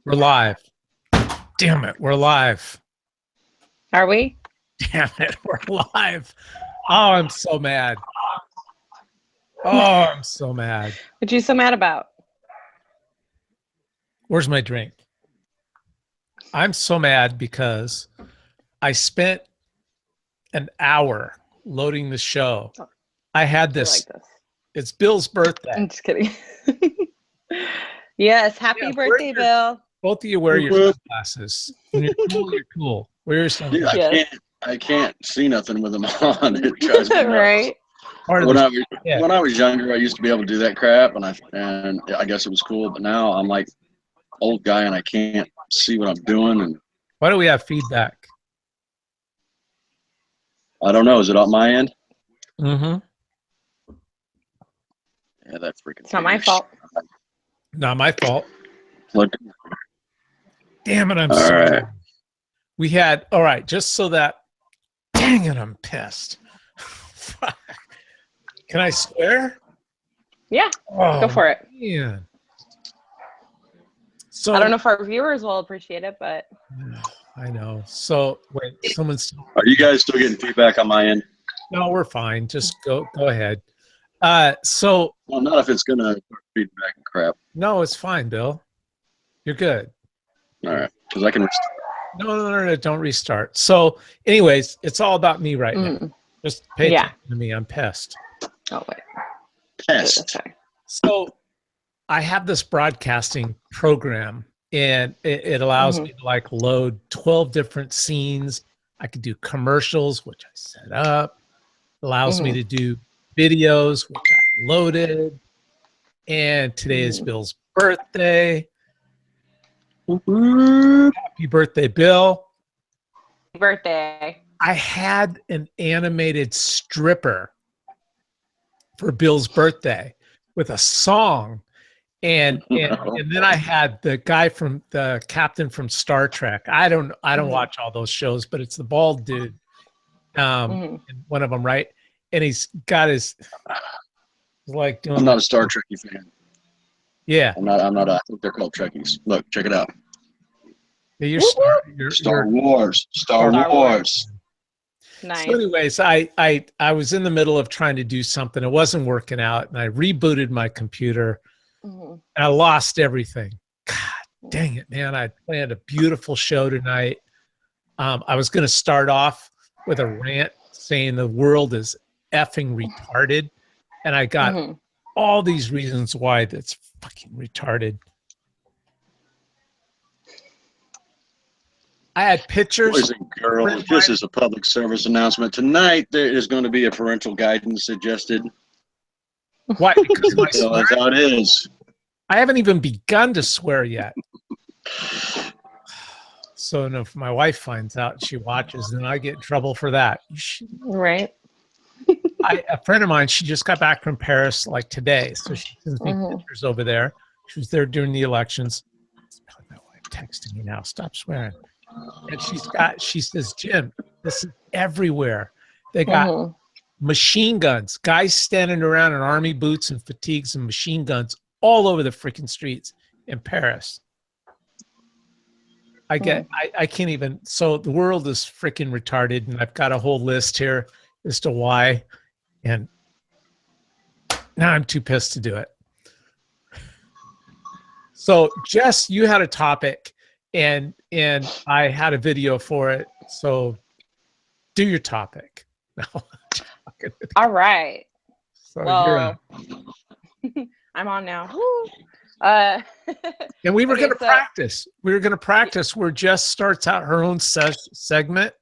We're live. Damn it, we're live. Are we? Damn it, we're live. Oh, I'm so mad. Oh, I'm so mad. What you so mad about? Where's my drink? I'm so mad because I spent an hour loading the show. I had this. Like this. It's Bill's birthday. I'm just kidding. Yes, happy birthday, Bill. Both of you wear your sunglasses. When you're cool, you're cool. Wear your sunglasses. Dude, I can't see nothing with them on. It drives me nuts. Right. When I was younger, I used to be able to do that crap, and I guess it was cool. But now I'm like old guy, and I can't see what I'm doing. And why do we have feedback? I don't know. Is it on my end? Mm-hmm. Yeah, that's freaking. It's not my fault. Not my fault. Look. Damn it! I'm all sorry. right. We had all right. Just so that. Dang it! I'm pissed. Can I swear? Yeah. Oh, go for it. Yeah. So I don't know if our viewers will appreciate it, but I know. So wait, someone's. Are you guys still getting feedback on my end? No, we're fine. Just go ahead. So. Well, not if it's gonna feedback and crap. No, it's fine, Bill. You're good. All right, because I can restart. No, don't restart. So, anyways, it's all about me right now. Just pay attention to me. I'm pissed. Oh wait. Pissed. So, I have this broadcasting program, and it allows me to like load 12 different scenes. I could do commercials, which I set up. Allows me to do videos, which I loaded. And today is Bill's birthday. Happy birthday, Bill. Happy birthday. I had an animated stripper for Bill's birthday with a song. And then I had the guy from the captain from Star Trek. I don't watch all those shows, but it's the bald dude. One of them, right? And he's got his like doing. I'm not a Star Trekkie fan. Yeah. I'm not. I think they're called Trekkies. Look, check it out. Yeah, you're Star Wars. Star Wars. Nice. So anyways, I was in the middle of trying to do something. It wasn't working out, and I rebooted my computer, and I lost everything. God dang it, man! I planned a beautiful show tonight. I was going to start off with a rant saying the world is effing retarded, and I got all these reasons why that's fucking retarded. I had pictures. Boys and girls, this is a public service announcement. Tonight, there is going to be a parental guidance suggested. Why? Because my so that's how it is. I haven't even begun to swear yet. So if my wife finds out and she watches, then I get in trouble for that. Right. A friend of mine, she just got back from Paris like today. So she sends me pictures over there. She was there during the elections. It's probably my wife texting me now. Stop swearing. And she says, Jim, this is everywhere. They got machine guns, guys standing around in army boots and fatigues and machine guns all over the freaking streets in Paris. I can't even, so the world is freaking retarded, and I've got a whole list here as to why, and now I'm too pissed to do it. So Jess, you had a topic, and I had a video for it. So do your topic. All right. So well, I'm on now. And we were going to practice. We were going to practice where Jess starts out her own segment.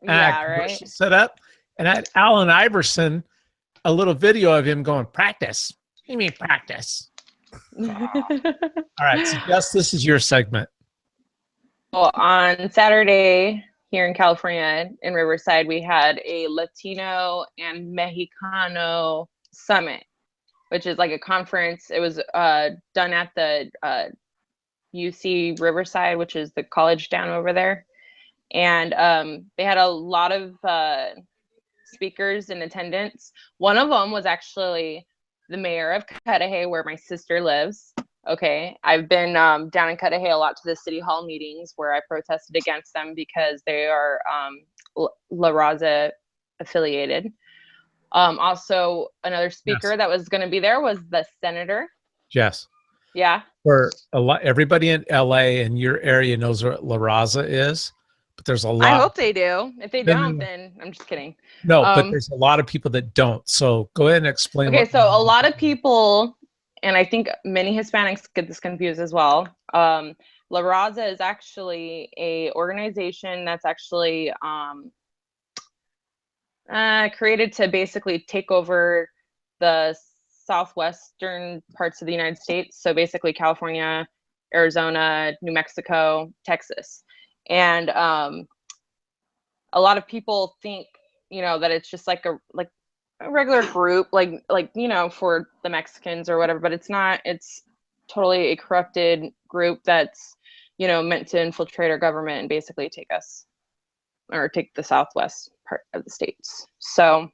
Right. Set up. And I had Alan Iverson, a little video of him going, practice. What do you mean practice? All right. So Jess, this is your segment. Well, on Saturday here in California, in Riverside, we had a Latino and Mexicano summit, which is like a conference. It was done at the UC Riverside, which is the college down over there. And they had a lot of speakers in attendance. One of them was actually the mayor of Cudahy, where my sister lives. Okay. I've been down in Cudahy a lot to the city hall meetings where I protested against them because they are La Raza affiliated. Also, another speaker that was going to be there was the senator. Yes. Yeah. For a lot, everybody in LA and your area knows what La Raza is, but there's a lot. I hope they do. If they don't, then I'm just kidding. No, but there's a lot of people that don't. So go ahead and explain. Okay, so a lot of people, and I think many Hispanics get this confused as well. La Raza is actually a organization that's actually created to basically take over the southwestern parts of the United States. So basically California, Arizona, New Mexico, Texas. And a lot of people think, you know, that it's just like a regular group, like you know, for the Mexicans or whatever, but it's not. It's totally a corrupted group that's, you know, meant to infiltrate our government and basically take us, or take the southwest part of the states. So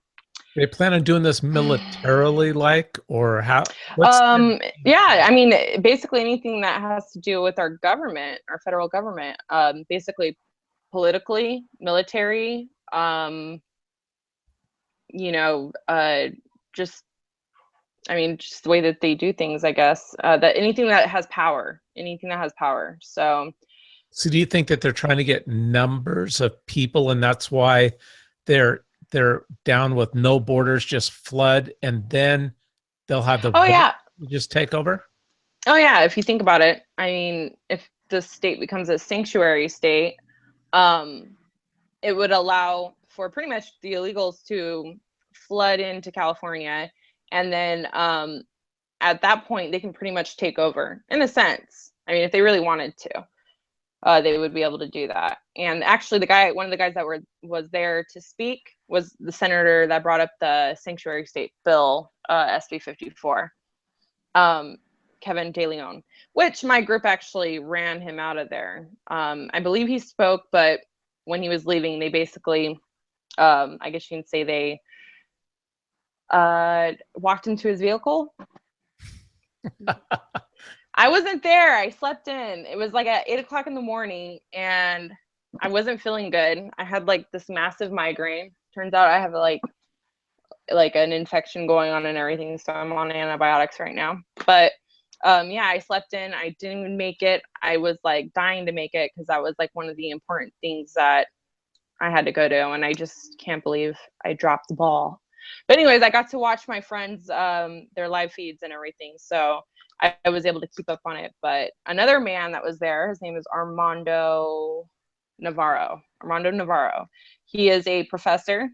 they plan on doing this militarily, like, or how? Yeah, I mean, basically anything that has to do with our government, our federal government, basically politically, military, you know, just, I mean, just the way that they do things, I guess, that anything that has power. So do you think that they're trying to get numbers of people, and that's why they're down with no borders, just flood, and then they'll have the just take over? Oh yeah, if you think about it, I mean, if the state becomes a sanctuary state, it would allow for pretty much the illegals to flood into California, and then at that point they can pretty much take over, in a sense. I mean, if they really wanted to, they would be able to do that. And actually, one of the guys that was there to speak was the senator that brought up the sanctuary state bill, SB 54, Kevin De Leon, which my group actually ran him out of there. I believe he spoke, but when he was leaving, they basically, I guess you can say they walked into his vehicle. I wasn't there. I slept in. It was like at 8 o'clock in the morning, and I wasn't feeling good. I had like this massive migraine. Turns out I have like an infection going on and everything, so I'm on antibiotics right now. But yeah, I slept in. I didn't even make it. I was like dying to make it because that was like one of the important things that I had to go to, and I just can't believe I dropped the ball. But anyways, I got to watch my friends, their live feeds and everything, so I was able to keep up on it. But another man that was there, his name is Armando Navarro. He is a professor.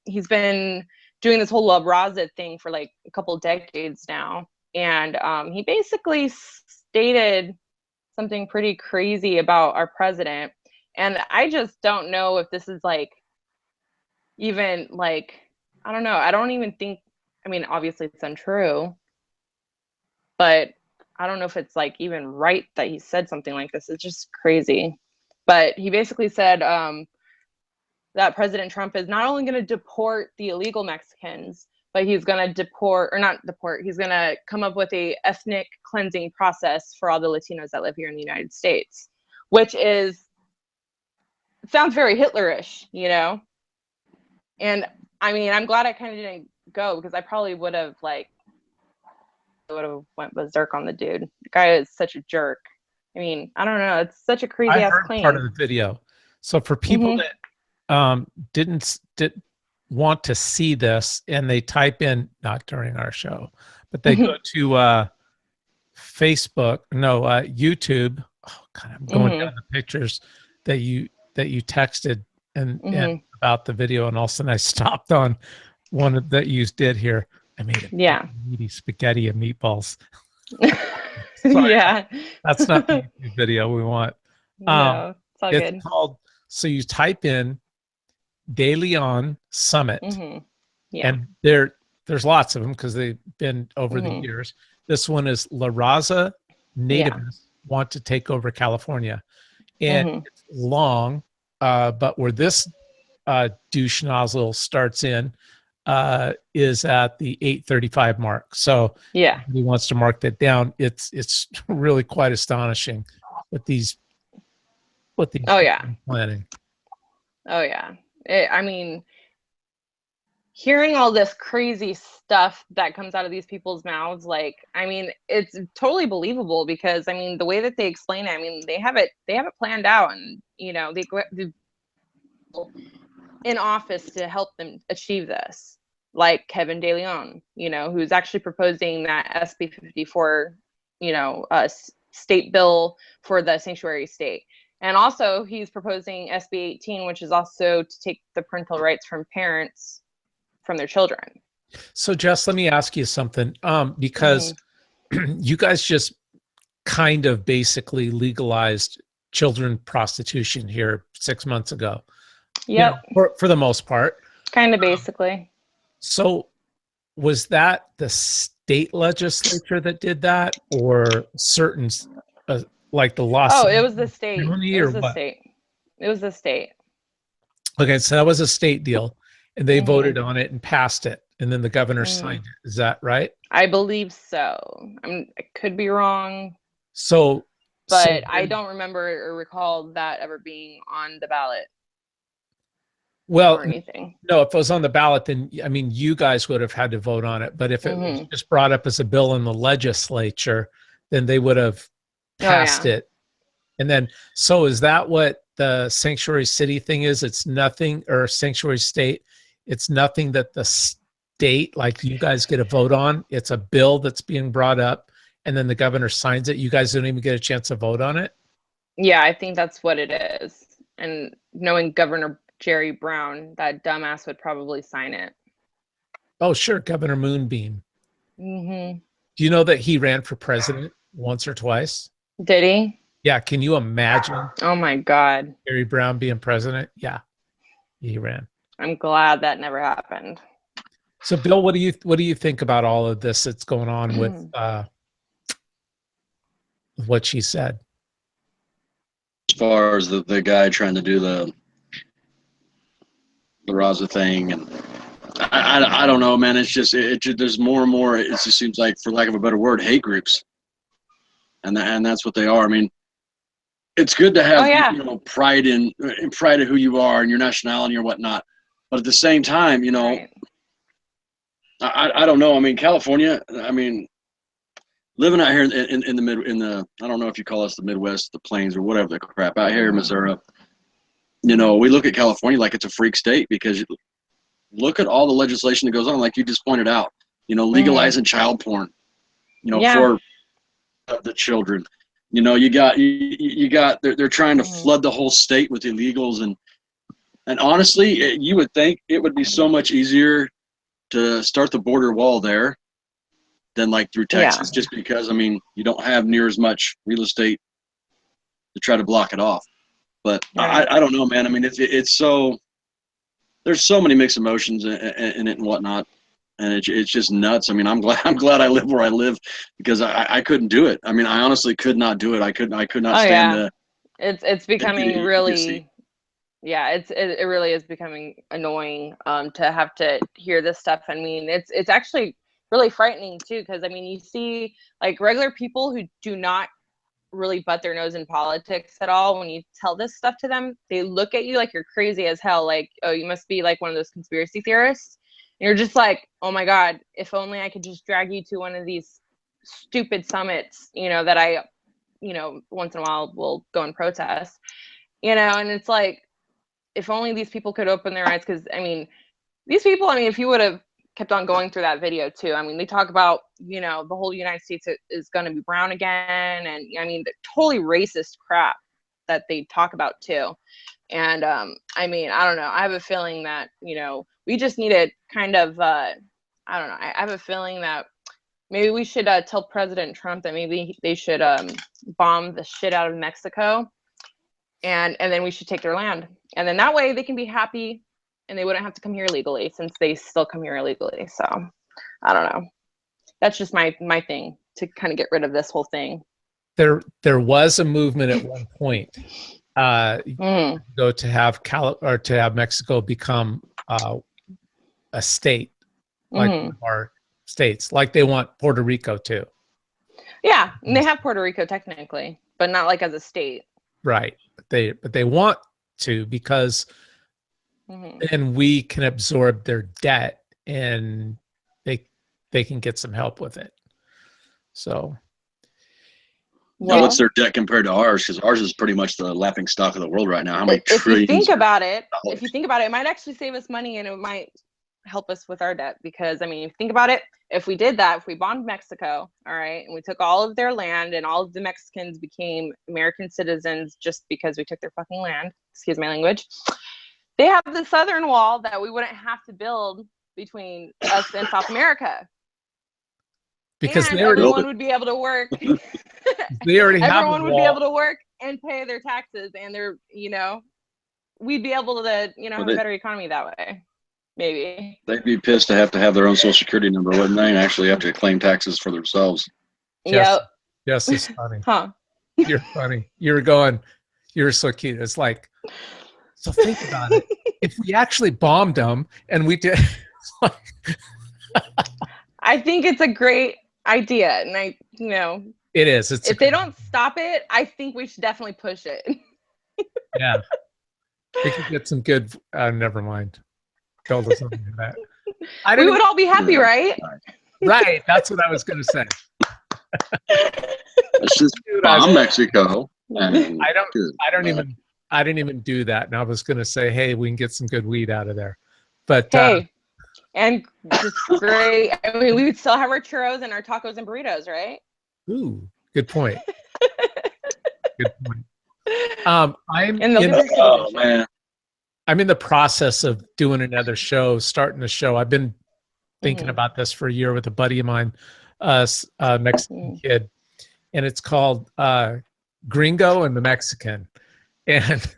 He's been doing this whole La Raza thing for like a couple decades now. And he basically stated something pretty crazy about our president. And I just don't know if this is like, even like, I don't know. I don't even think, I mean, obviously it's untrue, but I don't know if it's like even right that he said something like this. It's just crazy. But he basically said that President Trump is not only going to deport the illegal Mexicans, but he's going to he's going to come up with a ethnic cleansing process for all the Latinos that live here in the United States, which is, it sounds very Hitlerish, you know? And I mean, I'm glad I kind of didn't go, because I probably would have went berserk on the dude. The guy is such a jerk. I mean, I don't know. It's such a crazy ass claim. Part of the video. So for people that didn't want to see this, and they type in, not during our show, but they go to YouTube. Oh God, I'm going down the pictures that you texted and about the video, and all of a sudden I stopped on one that you did here. I made a meaty spaghetti and meatballs. Yeah, that's not the YouTube video we want. No, it's all good. Called, so you type in De Leon Summit, and there's lots of them because they've been over the years. This one is La Raza Nativists want to take over California, and it's long, but where this douche nozzle starts in, is at the 835 mark. So yeah, he wants to mark that down. It's really quite astonishing what these oh yeah, planning. oh yeah. I mean, hearing all this crazy stuff that comes out of these people's mouths, like, I mean, it's totally believable because I mean, the way that they explain it, I mean, they have it planned out, and you know, they in office to help them achieve this, like Kevin De Leon, you know, who's actually proposing that SB 54, you know, state bill for the sanctuary state. And also he's proposing SB 18, which is also to take the parental rights from parents from their children. So Jess, let me ask you something, because you guys just kind of basically legalized children prostitution here 6 months ago. Yep. You know, for the most part. Kind of basically. So was that the state legislature that did that, or certain, like the Los Oh, it was the state. County, It was or the what? state. It was the state. Okay, so that was a state deal, and they voted on it and passed it, and then the governor signed it. Is that right? I believe so. I could be wrong. So, but I don't remember or recall that ever being on the ballot. Well, or anything. No, if it was on the ballot, then I mean, you guys would have had to vote on it. But if it was just brought up as a bill in the legislature, then they would have passed it. And then, so is that what the sanctuary city thing is? It's nothing, or sanctuary state. It's nothing that the state, like you guys get a vote on. It's a bill that's being brought up, and then the governor signs it. You guys don't even get a chance to vote on it. Yeah, I think that's what it is. And knowing Governor Jerry Brown, that dumbass would probably sign it. Oh, sure. Governor Moonbeam. Mm-hmm. Do you know that he ran for president once or twice? Did he? Yeah. Can you imagine? Oh my God. Jerry Brown being president? Yeah. He ran. I'm glad that never happened. So Bill, what do you think about all of this that's going on with what she said? As far as the guy trying to do the Raza thing, and I don't know, man. It's just there's more and more. It just seems like, for lack of a better word, hate groups, and that's what they are. I mean, it's good to have you know, pride in who you are and your nationality or whatnot, but at the same time, you know, I don't know. I mean, California. I mean, living out here in the I don't know if you call us the Midwest, the Plains, or whatever the crap out here in Missouri. You know, we look at California like it's a freak state, because look at all the legislation that goes on, like you just pointed out. You know, legalizing child porn. You know, for the children. You know, you got they're trying to flood the whole state with illegals, and honestly, you would think it would be so much easier to start the border wall there than like through Texas, just because, I mean, you don't have near as much real estate to try to block it off. But I don't know, man. I mean, it's so, there's so many mixed emotions in it and whatnot, and it's just nuts. I mean, I'm glad I live where I live, because I couldn't do it. I mean, I honestly could not do it. I could not stand it's becoming really, it really is becoming annoying to have to hear this stuff. I mean, it's actually really frightening too, because I mean, you see like regular people who do not really butt their nose in politics at all. When you tell this stuff to them, they look at you like you're crazy as hell, like, oh, you must be like one of those conspiracy theorists. And you're just like, oh my God, if only I could just drag you to one of these stupid summits, you know, that I, you know, once in a while will go and protest, you know. And it's like, if only these people could open their eyes, because I mean, these people, I mean, if you would have kept on going through that video too, I mean, they talk about, you know, the whole United States is going to be brown again, and I mean, the totally racist crap that they talk about too. And I mean, I don't know, I have a feeling that, you know, we just need to kind of I don't know, I have a feeling that maybe we should tell President Trump that maybe they should bomb the shit out of Mexico, and then we should take their land, and then that way they can be happy and they wouldn't have to come here illegally, since they still come here illegally. So I don't know. That's just my thing, to kind of get rid of this whole thing. There was a movement at one point go to have to have Mexico become a state, like one of our states, like they want Puerto Rico too. Yeah, and they have Puerto Rico technically, but not like as a state. Right. But they want to, because then we can absorb their debt and they can get some help with it. So well, what's their debt compared to ours? Because ours is pretty much the laughing stock of the world right now. How many trillions? If you think about it, it might actually save us money, and it might help us with our debt. Because I mean, if you think about it, if we did that, if we bombed Mexico, all right, and we took all of their land, and all of the Mexicans became American citizens just because we took their fucking land, excuse my language, they have the southern wall that we wouldn't have to build between us and South America. Because and everyone would be able to work. They already have everyone would be able to work and pay their taxes, and they're, we'd be able to, have a better economy that way. Maybe. They'd be pissed to have their own social security number, wouldn't they? And actually have to claim taxes for themselves. Yep. Yes, it's funny. Huh. You're funny. You're so cute. It's like, so think about it. If we actually bombed them and we did. I think it's a great idea. And it is. If they don't stop it, I think we should definitely push it. Yeah. We could get some good, never mind. Told us something like that. We would all be happy, right? Right. That's what I was going to say. Let's just bomb Mexico. I didn't even do that. And I was going to say, hey, we can get some good weed out of there. But hey, and just great. I mean, we would still have our churros and our tacos and burritos, right? Ooh, good point. Good point. I'm in the process of doing another show, starting a show. I've been thinking about this for a year with a buddy of mine, Mexican kid, and it's called Gringo and the Mexican. And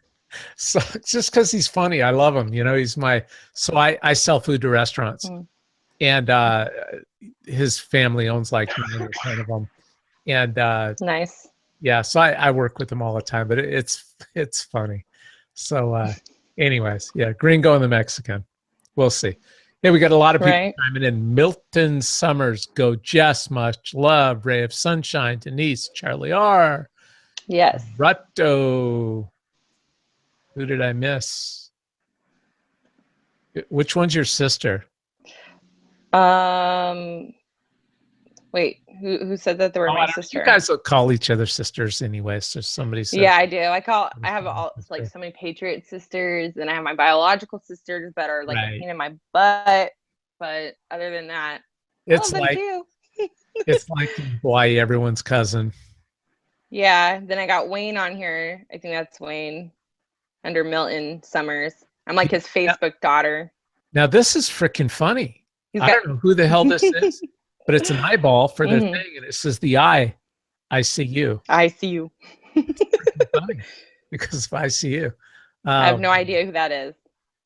so just because he's funny, I love him. I sell food to restaurants, and his family owns like 9 or 10 of them. And nice. Yeah, so I work with him all the time, but it's funny. So anyways, yeah, Gringo and the Mexican. We'll see. Hey, we got a lot of people chiming in. Milton Summers, go Jess, much love. Ray of Sunshine, Denise, Charlie R. Yes. Rutto. Who did I miss? Which one's your sister? Wait, who said that they were my sister? You guys will call each other sisters anyway. So somebody said. Yeah, I do. I have so many Patriot sisters, and I have my biological sisters that are like a pain in my butt. But other than that, it's like it's like in Hawaii, everyone's cousin. Yeah. Then I got Wayne on here. I think that's Wayne under Milton Summers. I'm like his Facebook daughter. Now this is freaking funny. I don't know who the hell this is. But it's an eyeball for their thing, and it says the I see you. I see you. It's funny because of I see you. I have no idea who that is.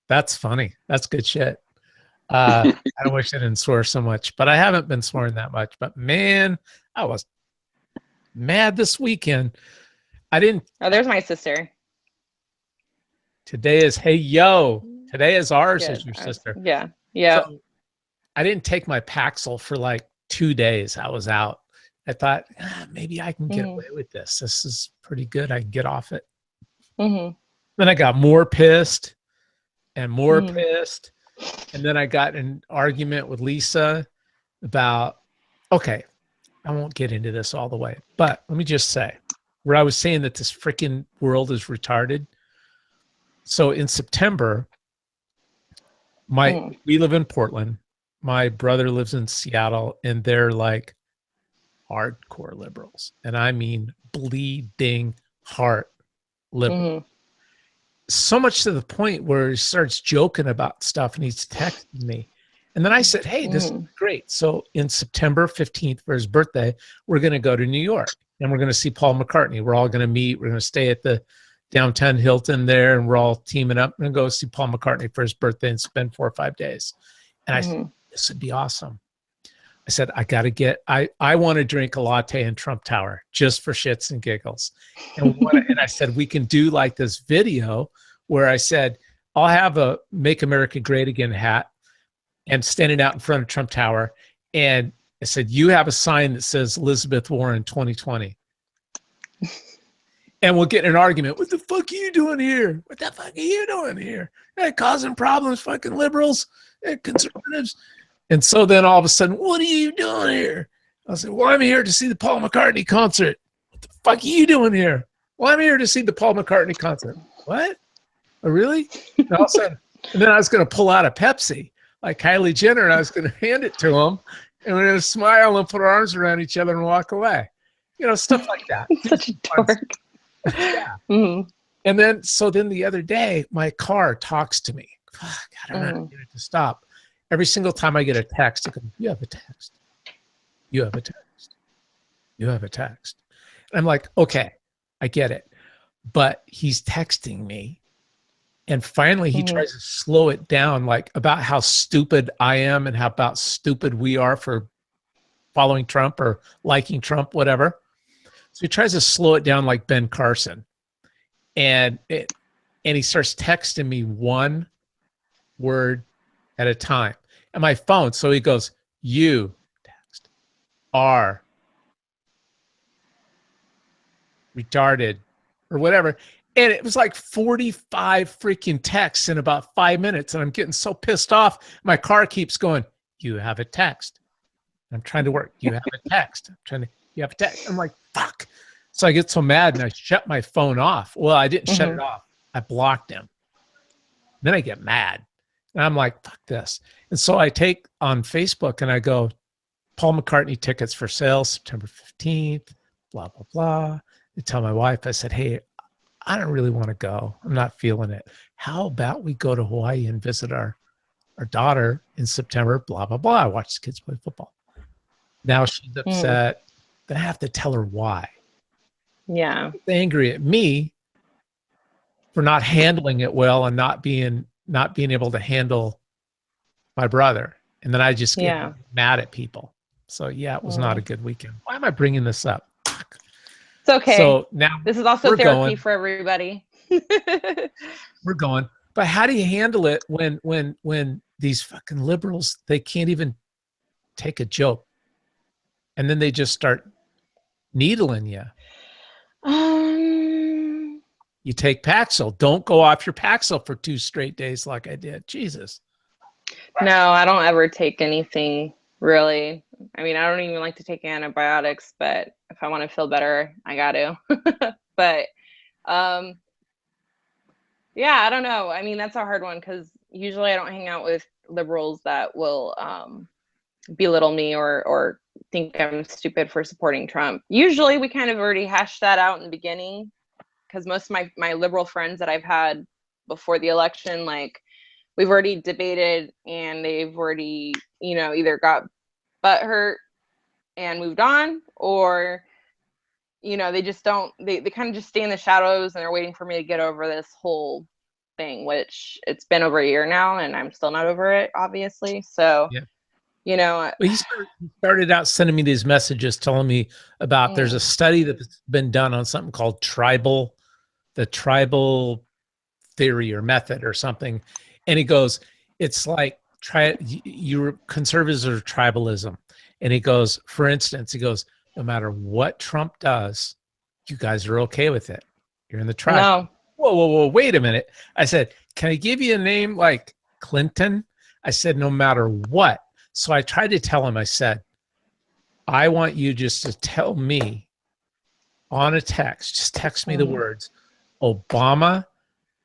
That's funny. That's good shit. I wish I didn't swear so much, but I haven't been swearing that much. But man, I was mad this weekend. I didn't. Oh, there's my sister. Today is hey yo. Today is ours as your sister. Yeah. Yeah. So, I didn't take my Paxil for like 2 days. I was out. I thought maybe I can get away with this. This is pretty good. I can get off it. Then I got more pissed and more pissed. And then I got an argument with Lisa about, okay, I won't get into this all the way, but let me just say where I was saying that this freaking world is retarded. So in September, we live in Portland. My brother lives in Seattle, and they're like hardcore liberals. And I mean bleeding heart liberal. So much to the point where he starts joking about stuff, and he's texting me. And then I said, hey, this is great. So in September 15th for his birthday, we're going to go to New York, and we're going to see Paul McCartney. We're all going to meet. We're going to stay at the downtown Hilton there, and we're all teaming up and go see Paul McCartney for his birthday and spend 4 or 5 days. And I said, this would be awesome. I said, I want to drink a latte in Trump Tower just for shits and giggles. And I said, we can do like this video where I said, I'll have a Make America Great Again hat, and standing out in front of Trump Tower. And I said, you have a sign that says Elizabeth Warren 2020. And we'll get in an argument. What the fuck are you doing here? What the fuck are you doing here? Hey, causing problems, fucking liberals and conservatives. And so then all of a sudden, what are you doing here? I said, well, I'm here to see the Paul McCartney concert. What the fuck are you doing here? Well, I'm here to see the Paul McCartney concert. What? Oh, really? And all of a sudden, and then I was going to pull out a Pepsi like Kylie Jenner, and I was going to hand it to him, and we're going to smile and put our arms around each other and walk away. You know, stuff like that. Such a dork. Yeah. And then, so then the other day, my car talks to me. God, I don't know how to get it to stop. Every single time I get a text, it goes, you have a text. You have a text. You have a text. And I'm like, okay, I get it. But he's texting me. And finally, he tries to slow it down, like about how stupid I am and how about stupid we are for following Trump or liking Trump, whatever. So he tries to slow it down like Ben Carson. And he starts texting me one word at a time. And my phone, so he goes, you text are retarded or whatever. And it was like 45 freaking texts in about 5 minutes. And I'm getting so pissed off. My car keeps going, you have a text. I'm trying to work. You have a text. You have a text. I'm like, fuck. So I get so mad and I shut my phone off. Well, I didn't shut it off. I blocked him. Then I get mad. And I'm like, fuck this. And so I take on Facebook and I go, Paul McCartney tickets for sale, September 15th, blah, blah, blah. I tell my wife, I said, hey, I don't really want to go. I'm not feeling it. How about we go to Hawaii and visit our daughter in September, blah, blah, blah. I watch the kids play football. Now she's upset. Then I have to tell her why. Yeah. She's angry at me for not handling it well and not being able to handle my brother. And then I just get mad at people. So yeah, it was not a good weekend. Why am I bringing this up? It's okay. So now this is also therapy for everybody. We're going. But how do you handle it when these fucking liberals, they can't even take a joke? And then they just start needling you. You take Paxil. Don't go off your Paxil for 2 straight days like I did. Jesus. No, I don't ever take anything really. I mean, I don't even like to take antibiotics, but if I want to feel better, I got to. But yeah, I don't know. I mean, that's a hard one because usually I don't hang out with liberals that will belittle me or think I'm stupid for supporting Trump. Usually we kind of already hashed that out in the beginning because most of my liberal friends that I've had before the election, like we've already debated and they've already, you know, either got butthurt and moved on or, you know, they just don't, they kind of just stay in the shadows and they're waiting for me to get over this whole thing, which it's been over a year now and I'm still not over it, obviously. So, yeah. You know, well, he started out sending me these messages telling me about there's a study that's been done on something called the tribal theory or method or something. And he goes, it's like your conservatives are tribalism. And he goes, for instance, he goes, no matter what Trump does, you guys are okay with it. You're in the tribe. No. Whoa, wait a minute. I said, can I give you a name like Clinton? I said, no matter what. So I tried to tell him, I said, I want you just to tell me on a text, just text me the words, Obama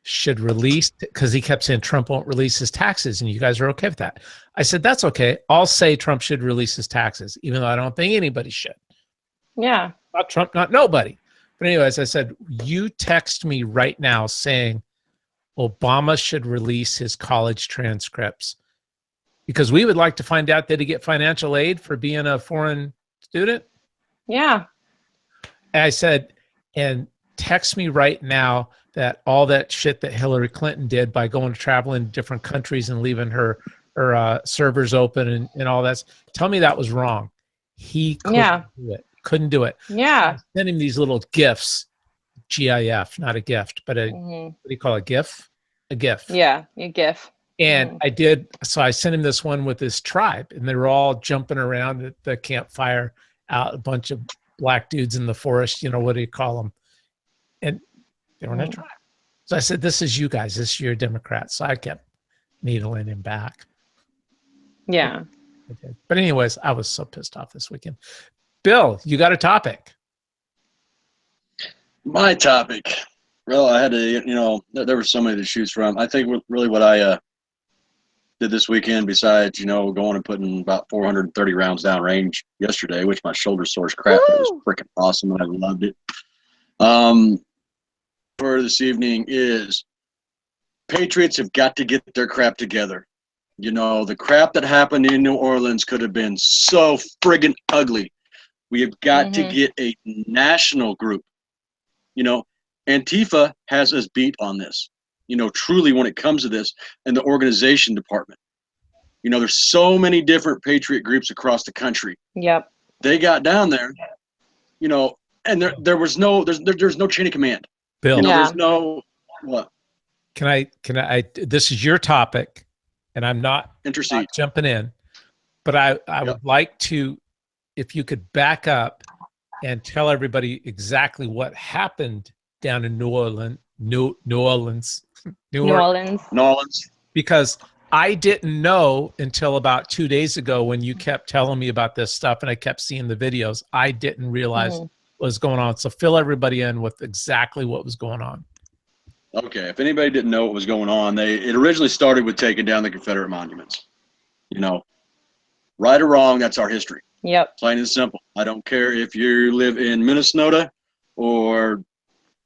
should release, because he kept saying Trump won't release his taxes and you guys are okay with that. I said, that's okay. I'll say Trump should release his taxes, even though I don't think anybody should. Yeah. Not Trump, not nobody. But anyways, I said, you text me right now saying Obama should release his college transcripts because we would like to find out, did he get financial aid for being a foreign student? Yeah. And I said, and text me right now that all that shit that Hillary Clinton did by going to traveling to different countries and leaving her servers open and all that. Tell me that was wrong. He couldn't do it. Couldn't do it. Yeah. Send him these little GIFs, GIF, not a gift, but what do you call a GIF? A GIF. Yeah, a GIF. And so I sent him this one with his tribe, and they were all jumping around at the campfire, out a bunch of black dudes in the forest, what do you call them? And they were in a tribe. So I said, this is you guys, this is your Democrats. So I kept needling him back. Yeah. But anyways, I was so pissed off this weekend. Bill, you got a topic? My topic. Well, I had to, there were so many to choose from. I think really what I did this weekend, besides, going and putting about 430 rounds down range yesterday, which my shoulder sore as crap, but it was freaking awesome and I loved it. For this evening is Patriots have got to get their crap together. The crap that happened in New Orleans could have been so friggin' ugly. We have got to get a national group. Antifa has us beat on this, truly when it comes to this, and the organization department. There's so many different patriot groups across the country. Yep. They got down there, and there's no chain of command. Bill. There's no, what? Can I, this is your topic, and I'm not jumping in, but I would like to, if you could back up and tell everybody exactly what happened down in New Orleans, because I didn't know until about 2 days ago when you kept telling me about this stuff and I kept seeing the videos. I didn't realize what was going on. So fill everybody in with exactly what was going on. Okay, if anybody didn't know what was going on, it originally started with taking down the Confederate monuments. Right or wrong, that's our history. Yep. Plain and simple. I don't care if you live in Minnesota or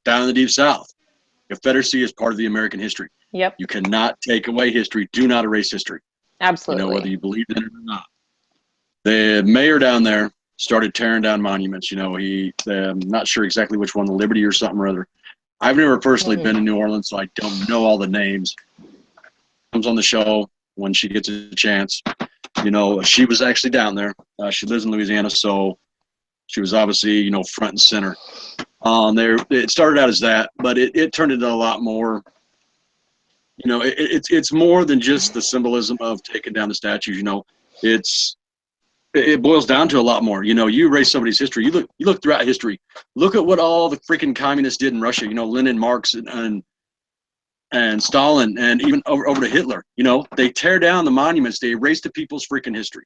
down in the Deep South. Confederacy is part of the American history. Yep. You cannot take away history. Do not erase history. Absolutely. Whether you believe in it or not. The mayor down there started tearing down monuments. I'm not sure exactly which one, the Liberty or something or other. I've never personally been in New Orleans, so I don't know all the names. Comes on the show when she gets a chance. She was actually down there. She lives in Louisiana, so she was obviously, front and center. It started out as that, but it turned into a lot more. It's more than just the symbolism of taking down the statues. It boils down to a lot more. You erase somebody's history. You look throughout history. Look at what all the freaking communists did in Russia. Lenin, Marx, and Stalin, and even over to Hitler. They tear down the monuments. They erase the people's freaking history.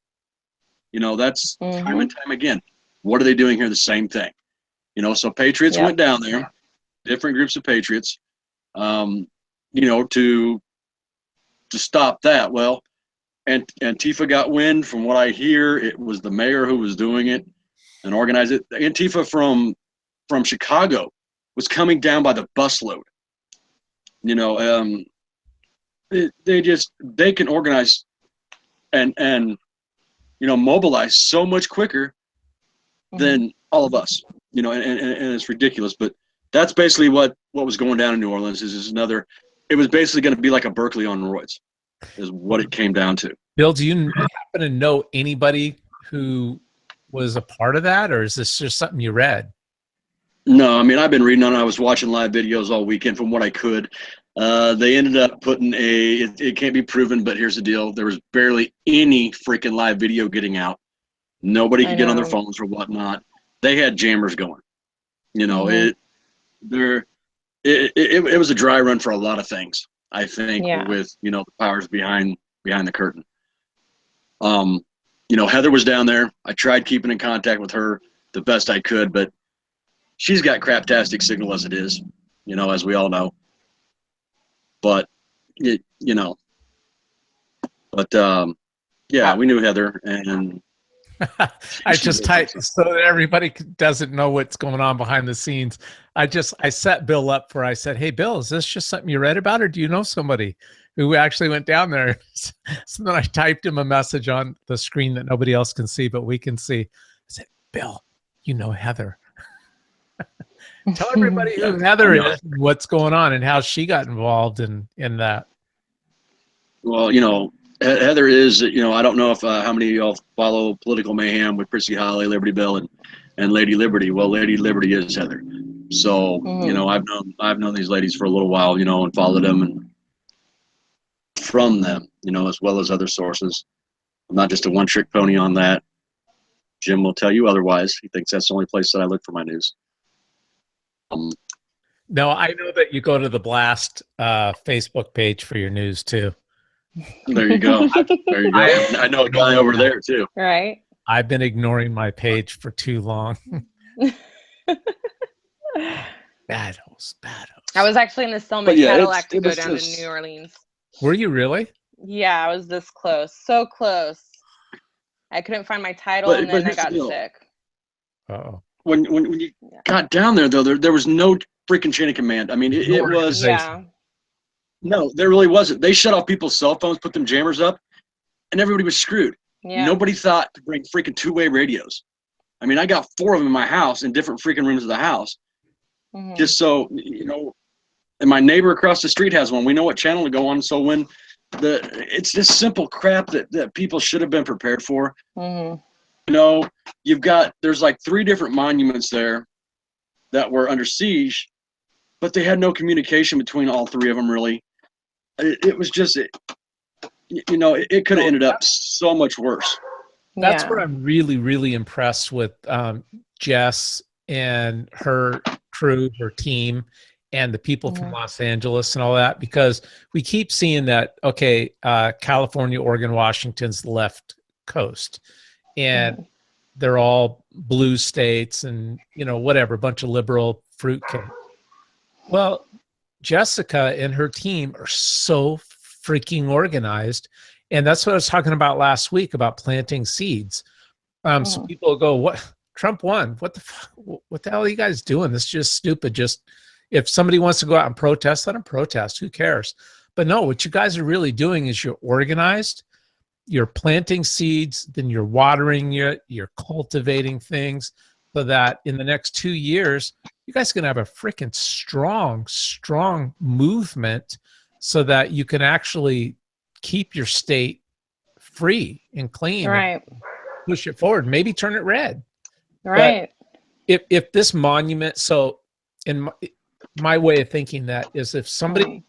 That's time and time again. What are they doing here? The same thing. So patriots went down there, different groups of patriots, to stop that. Well, and Antifa got wind. From what I hear, it was the mayor who was doing it and organized it. Antifa from Chicago was coming down by the busload. They can organize and mobilize so much quicker than all of us. And it's ridiculous. But that's basically what was going down in New Orleans. It was basically going to be like a Berkeley on roids, is what it came down to. Bill, do you happen to know anybody who was a part of that, or is this just something you read? No, I've been reading on it. I was watching live videos all weekend from what I could. They ended up putting it can't be proven, but here's the deal. There was barely any freaking live video getting out. Nobody could get on their phones or whatnot. They had jammers going. It was a dry run for a lot of things, I think, with, the powers behind the curtain. Heather was down there. I tried keeping in contact with her the best I could, but she's got craptastic signal as it is, as we all know. But we knew Heather, and I just typed so that everybody doesn't know what's going on behind the scenes. I set Bill up for, I said, hey, Bill, is this just something you read about, or do you know somebody who actually went down there? So then I typed him a message on the screen that nobody else can see, but we can see. I said, Bill, Heather. Tell everybody who Heather is, what's going on, and how she got involved in that. Well, Heather is, I don't know if how many of y'all follow Political Mayhem with Prissy Holly, Liberty Bell, and Lady Liberty. Well, Lady Liberty is Heather. So, I've known these ladies for a little while, and followed them and from them, as well as other sources. I'm not just a one-trick pony on that. Jim will tell you otherwise. He thinks that's the only place that I look for my news. No, I know that you go to the Blast Facebook page for your news too. There you go. There you go. I know a guy over there too. Right. I've been ignoring my page for too long. Bad host. I was actually in the Selma Cadillac to go down to New Orleans. Were you really? Yeah, I was this close. So close. I couldn't find my title, and then I got sick. Uh-oh. When you got down there, though, there was no freaking chain of command. I mean, it was. Yeah. No, there really wasn't. They shut off people's cell phones, put them jammers up, and everybody was screwed. Yeah. Nobody thought to bring freaking two-way radios. I mean, I got 4 of them in my house in different freaking rooms of the house. Mm-hmm. Just so, and my neighbor across the street has one. We know what channel to go on. So when it's just simple crap that people should have been prepared for. Mm-hmm. There's like 3 different monuments there that were under siege, but they had no communication between all 3 of them, really. It was just, it could have ended up so much worse. That's where I'm really, really impressed with Jess and her crew, her team, and the people from Los Angeles and all that, because we keep seeing that, California, Oregon, Washington's the left coast, and they're all blue states and, whatever, a bunch of liberal fruitcake. Well, Jessica and her team are so freaking organized. And that's what I was talking about last week about planting seeds. So people go, what? Trump won. What the hell are you guys doing? This is just stupid. Just if somebody wants to go out and protest, let them protest. Who cares? But no, what you guys are really doing is you're organized, you're planting seeds, then you're watering it, you're cultivating things so that in the next 2 years, you guys are going to have a freaking strong movement so that you can actually keep your state free and clean. Right. And push it forward. Maybe turn it red. Right. But if this monument, so in my way of thinking that is if somebody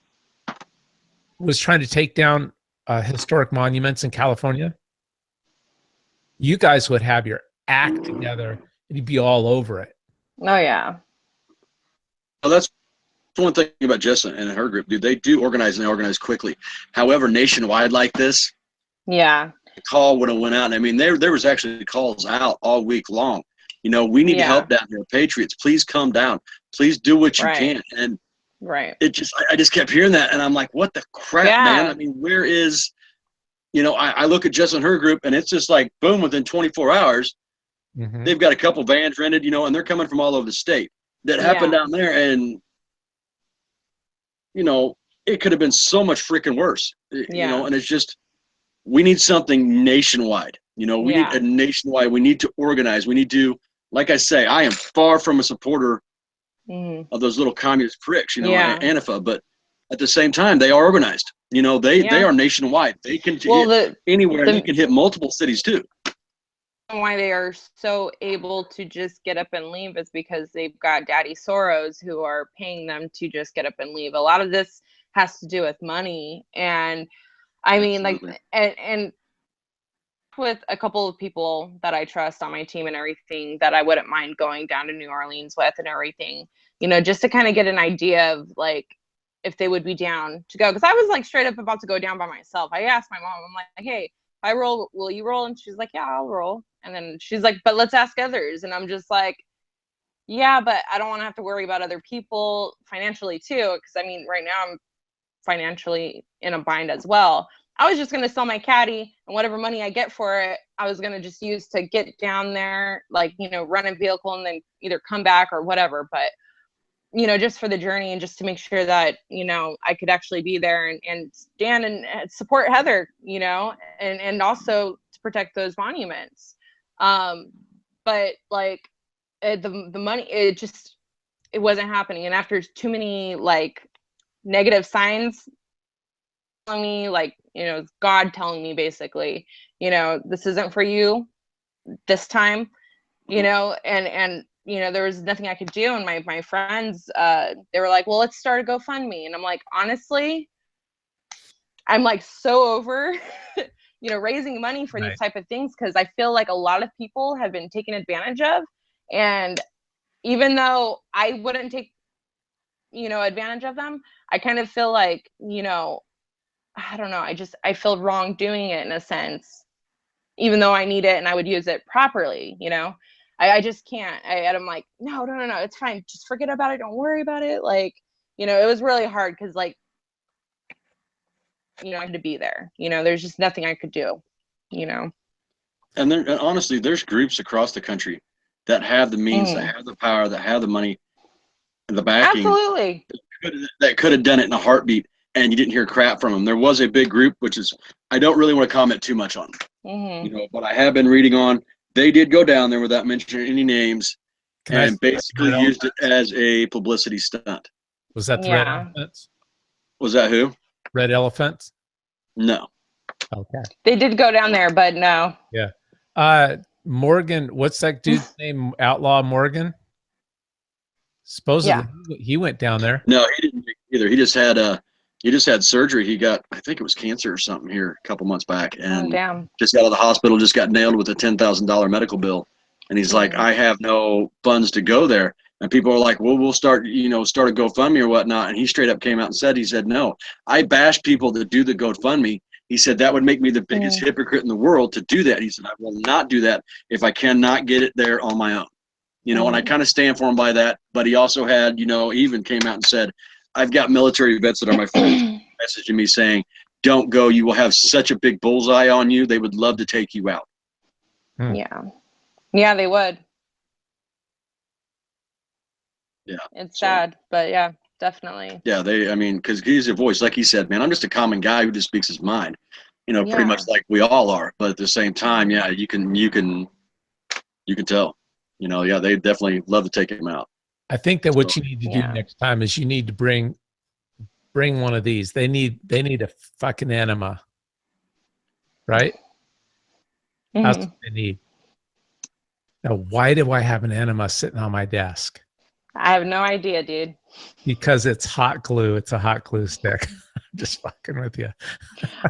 was trying to take down historic monuments in California, you guys would have your act together and you'd be all over it. Oh, yeah. Well, that's one thing about Jess and her group, dude. They do organize, and they organize quickly. However, nationwide like this, the call would have went out. I mean, there was actually calls out all week long. We need help down here. Patriots, please come down. Please do what you can. And I just kept hearing that, and I'm like, what the crap, man? I mean, where is, I look at Jess and her group, and it's just like, boom, within 24 hours, they've got a couple vans rented, and they're coming from all over the state. That happened down there, and it could have been so much freaking worse. And it's just, we need something nationwide. We need a nationwide. We need to organize. We need to, like I say, I am far from a supporter of those little communist pricks, Antifa, but at the same time, they are organized. They are nationwide. They can hit anywhere. They can hit multiple cities too. Why they are so able to just get up and leave is because they've got Daddy Soros who are paying them to just get up and leave. A lot of this has to do with money, and I mean, and with a couple of people that I trust on my team and everything, that I wouldn't mind going down to New Orleans with and everything, just to kind of get an idea of like if they would be down to go, because I was like straight up about to go down by myself. I asked my mom, I'm like, hey, if I roll, will you roll? And she's like, yeah, I'll roll. And then she's like, but let's ask others. And I'm just like, yeah, but I don't want to have to worry about other people financially too. Because I mean, right now I'm financially in a bind as well. I was just going to sell my caddy, and whatever money I get for it, I was going to just use to get down there, like, run a vehicle and then either come back or whatever. But, just for the journey and just to make sure that, I could actually be there and stand and support Heather, and also to protect those monuments. But like the money, it wasn't happening. And after too many like negative signs telling me, like, God telling me basically, this isn't for you this time, and there was nothing I could do. And my friends, they were like, well, let's start a GoFundMe. And I'm like, honestly, I'm like so over, you know, raising money for these type of things, because I feel like a lot of people have been taken advantage of. And even though I wouldn't take, you know, advantage of them, I kind of feel like, you know, I don't know, I feel wrong doing it in a sense, even though I need it and I would use it properly, you know. I just can't. I'm like, no, it's fine. Just forget about it. Don't worry about it. Like, you know, it was really hard because, like, you know, I had to be there. You know, there's just nothing I could do, you know. And honestly, there's groups across the country that have the means, that have the power, that have the money, and the backing. Absolutely. That could have done it in a heartbeat, and you didn't hear crap from them. There was a big group, which is, I don't really want to comment too much on, you know, but I have been reading on. They did go down there without mentioning any names, and basically used it as a publicity stunt. Was that the Red Elephants? Was that who? Red Elephants? No. Okay. They did go down there, but no. Yeah. Morgan, what's that dude's name? Outlaw Morgan? Supposedly he went down there. No, he didn't either. He just had surgery. He got, I think it was cancer or something here a couple months back, and just got out of the hospital, just got nailed with a $10,000 medical bill. And he's like, I have no funds to go there. And people are like, well, we'll start a GoFundMe or whatnot. And he straight up came out and said, no, I bash people that do the GoFundMe. He said, that would make me the biggest hypocrite in the world to do that. He said, I will not do that if I cannot get it there on my own. You know, and I kind of stand for him by that. But he also had, you know, even came out and said, I've got military vets that are my friends messaging me saying, don't go. You will have such a big bullseye on you. They would love to take you out. Yeah, they would. Yeah. It's sad, but yeah, definitely. Yeah, because he's a voice. Like he said, man, I'm just a common guy who just speaks his mind. You know, pretty much like we all are. But at the same time, yeah, you can tell. You know, yeah, they definitely love to take him out. I think that what you need to do next time is you need to bring one of these. They need a fucking enema, right? That's what they need. Now, why do I have an enema sitting on my desk? I have no idea, dude. Because it's hot glue. It's a hot glue stick. I'm just fucking with you.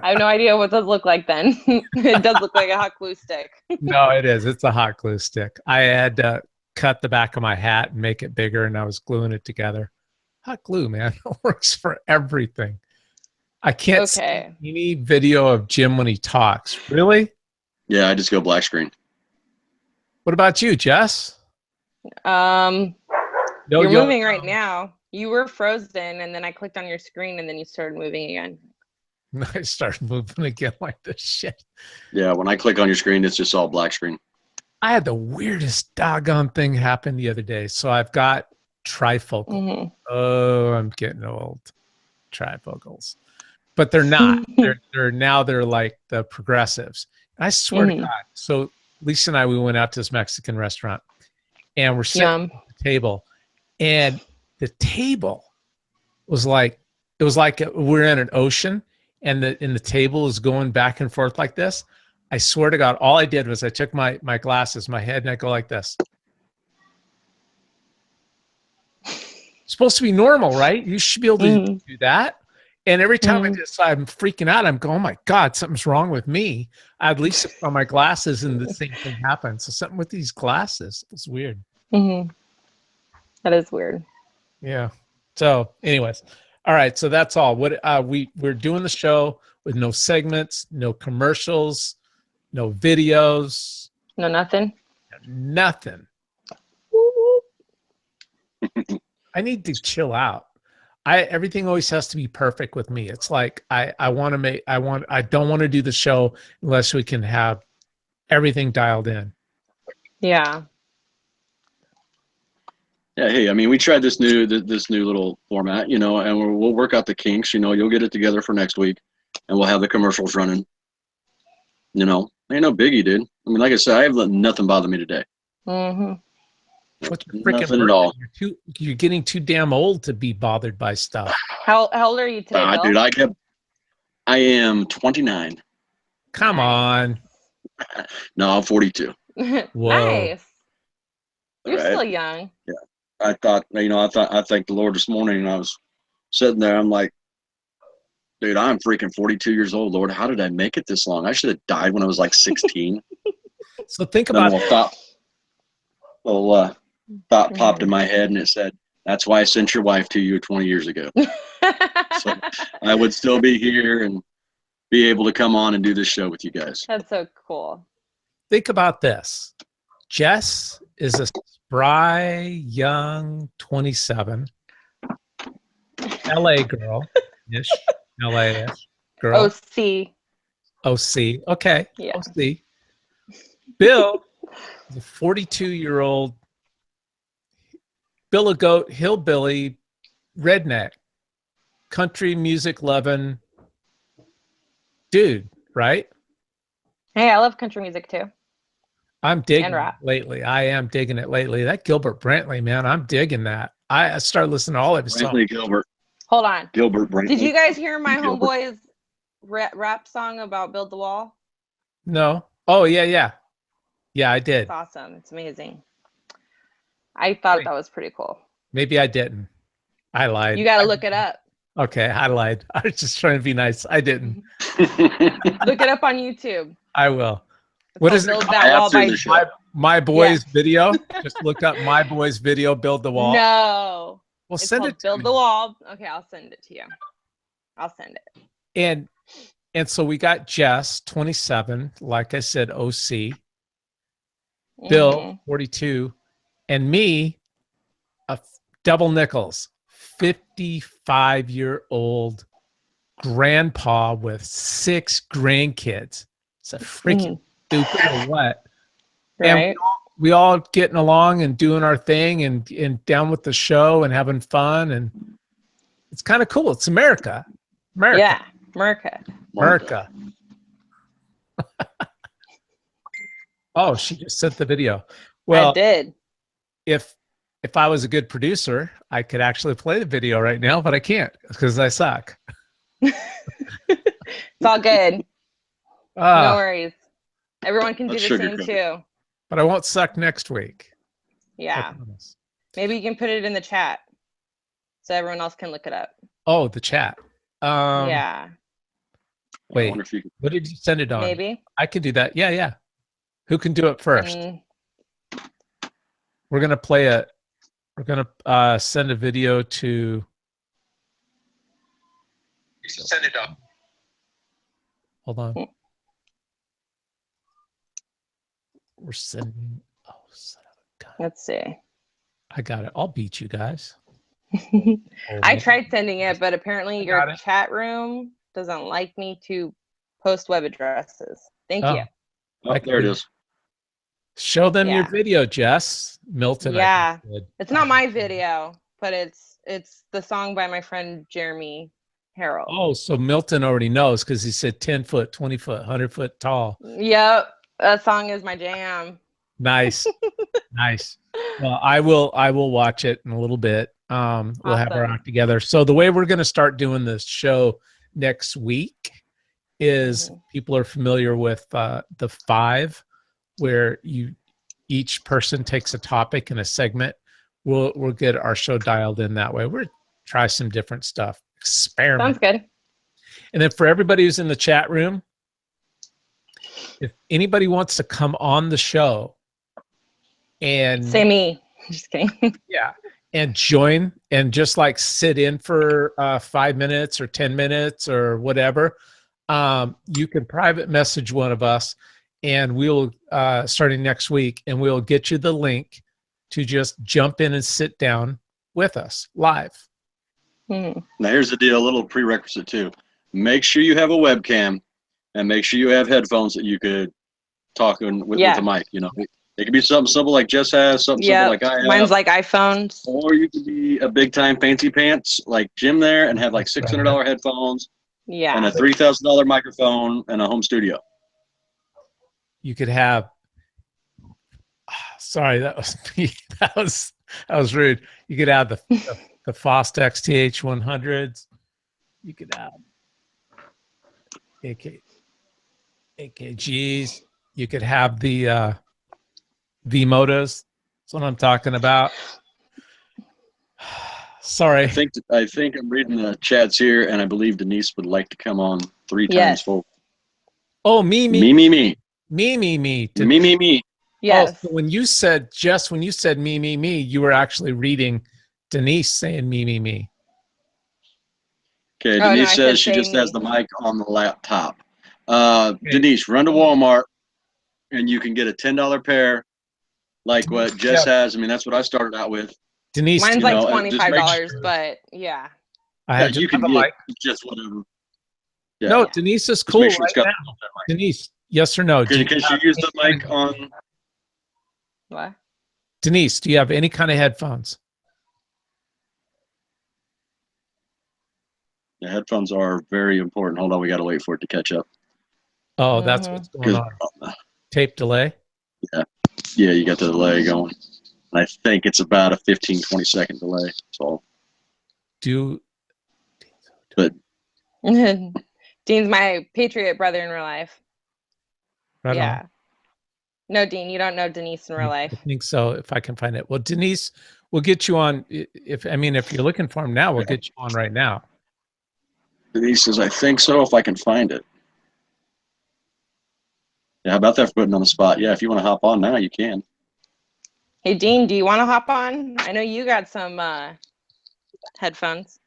I have no idea what those look like then. It does look like a hot glue stick. No, it is. It's a hot glue stick. I had to cut the back of my hat and make it bigger, and I was gluing it together. Hot glue, man. It works for everything. I can't see any video of Jim when he talks. Really? Yeah, I just go black screen. What about you, Jess? You're moving right now. You were frozen, and then I clicked on your screen, and then you started moving again. I started moving again like this shit. Yeah, when I click on your screen, it's just all black screen. I had the weirdest doggone thing happen the other day. So I've got trifocals. Oh, I'm getting old. Trifocals. But they're not. They're like the progressives. I swear to God. So Lisa and we went out to this Mexican restaurant, and we're sitting at the table, and the table was like, it was like we're in an ocean, and the table is going back and forth like this. I swear to God, all I did was I took my glasses, my head, and I go like this. It's supposed to be normal, right? You should be able to do that. And every time I'm freaking out, I'm going, oh my God, something's wrong with me. I at least put on my glasses and the same thing happened. So something with these glasses, it's weird. That is weird. Yeah. So anyways, all right. So that's all. What we're doing the show with no segments, no commercials, no videos. No, nothing. Nothing. I need to chill out. Everything always has to be perfect with me. It's like I don't want to do the show unless we can have everything dialed in. Yeah. Yeah. Hey, I mean, we tried this new little format, you know, and we'll work out the kinks. You know, you'll get it together for next week, and we'll have the commercials running. You know, ain't no biggie, dude. I mean, like I said, I have let nothing bother me today. What's your freaking nothing at all. You're getting too damn old to be bothered by stuff. How old are you today, Bill? Dude, I am 29. Come on. No, I'm 42. Whoa. Nice. You're Right? still young. Yeah. I thanked the Lord this morning, and I was sitting there. I'm like, Dude, I'm freaking 42 years old. Lord, how did I make it this long? I should have died when I was like 16. So think Then about a little thought popped in my head, and it said, "That's why I sent your wife to you 20 years ago." So I would still be here and be able to come on and do this show with you guys. That's so cool. think about this. Jess is a spry, young 27 LA girl-ish, LA-ish girl. OC. OC. Okay. Yeah. OC. Bill is a 42-year-old Bill a Goat, hillbilly, redneck, country music loving dude, right? Hey, I love country music too. I'm digging And it rap. lately. I am digging it lately. That Gilbert Brantley, man, I'm digging that. I started listening to all of his songs. Brantley Gilbert. Hold on. Gilbert Brantley. Did you guys hear my Gilbert. homeboy's rap song about Build the Wall? No. Oh, yeah. Yeah, I did. It's awesome. It's amazing. I thought that was pretty cool. Maybe I didn't. I lied. You got to look it up. Okay, I lied. I was just trying to be nice. I didn't. Look it up on YouTube. I will. It's What called is it? Build That Wall by My Boy's video? Just look up My Boy's video, Build the Wall. No. Well, It's send called it to Build me. the Wall. Okay, I'll send it to you. I'll send it. And so we got Jess, 27, like I said, OC, Bill, Mhm. 42, and me, double nickels, 55-year-old grandpa with 6 grandkids. It's a freaking stupid or what? Right. And we all getting along and doing our thing and down with the show and having fun, and it's kind of cool. It's America. Yeah, America. Oh, she just sent the video. Well, I did. if I was a good producer, I could actually play the video right now, but I can't because I suck. It's all good. No Ah, worries. Everyone can do the Let's same sugarcoat too. but I won't suck next week. I Yeah. promise. Maybe you can put it in the chat so everyone else can look it up. Oh, the chat. Yeah. Wait, I wonder if you can. what did you send it on? Maybe. I can do that. Yeah. Who can do it first? We're gonna send a video to. Send it up. Hold on. We're sending. Oh, son of a gun. Let's see. I got it. I'll beat you guys. I tried sending it, but apparently got your it. chat room doesn't like me to post web addresses. Thank you. Oh, there it is. Show them your Yeah. video, Jess. Milton. I Yeah. think said. It's not my video, but it's the song by my friend Jeremy Harrell. Oh, so Milton already knows because he said 10 foot, 20 foot, 100 foot tall. Yep. That song is my jam. Nice. Nice. Well, I will watch it in a little bit. We'll have our Awesome. act together. So the way we're going to start doing this show next week is people are familiar with the 5, where each person takes a topic and a segment. We'll get our show dialed in that way. We'll try some different stuff. Experiment. Sounds good. And then for everybody who's in the chat room, if anybody wants to come on the show and Say me. Just kidding. yeah, and join and just like sit in for 5 minutes or 10 minutes or whatever, you can private message one of us, and we'll starting next week, and we'll get you the link to just jump in and sit down with us live. Now here's the deal, a little prerequisite too. Make sure you have a webcam and make sure you have headphones that you could talk with the mic. You know, it could be something simple like Jess has, something simple like I have. Mine's like iPhones. Or you could be a big time fancy pants like Jim there and have like $600 headphones and Yeah. a $3,000 microphone and a home studio. You could have. Sorry, that was me. That was rude. You could have the Fostex TH100s. You could have AKGs. You could have the V-Motos. That's what I'm talking about. Sorry. I think I'm reading the chats here, and I believe Denise would like to come on 3 times full. Oh, me. Me. Yes. Oh, so when you said me, you were actually reading Denise saying me. Okay, Oh, no, Denise I says said she say just has me. the mic on the laptop. Okay. Denise, run to Walmart, and you can get a $10 pair, like what Jess has. I mean, that's what I started out with. Denise, Mine's you like know, just make $25, sure- but yeah. Yeah, you can get just whatever. Yeah. No, Denise is Just cool make sure it's right got now. Denise, yes or no? Can she use the mic on? What? Denise, do you have any kind of headphones? The headphones are very important. Hold on, we got to wait for it to catch up. Oh, that's what's going on. Tape delay? Yeah, you got the delay going. And I think it's about a 15, 20-second delay. So, but Dean's my patriot brother in real life. Right yeah. on. No, Dean, you don't know Denise in real life. I think so, if I can find it. Well, Denise, we'll get you on. If you're looking for him now, we'll get you on right now. Denise says, I think so, if I can find it. Yeah, how about that for putting on the spot? Yeah, if you want to hop on now, you can. Hey, Dean, do you want to hop on? I know you got some headphones.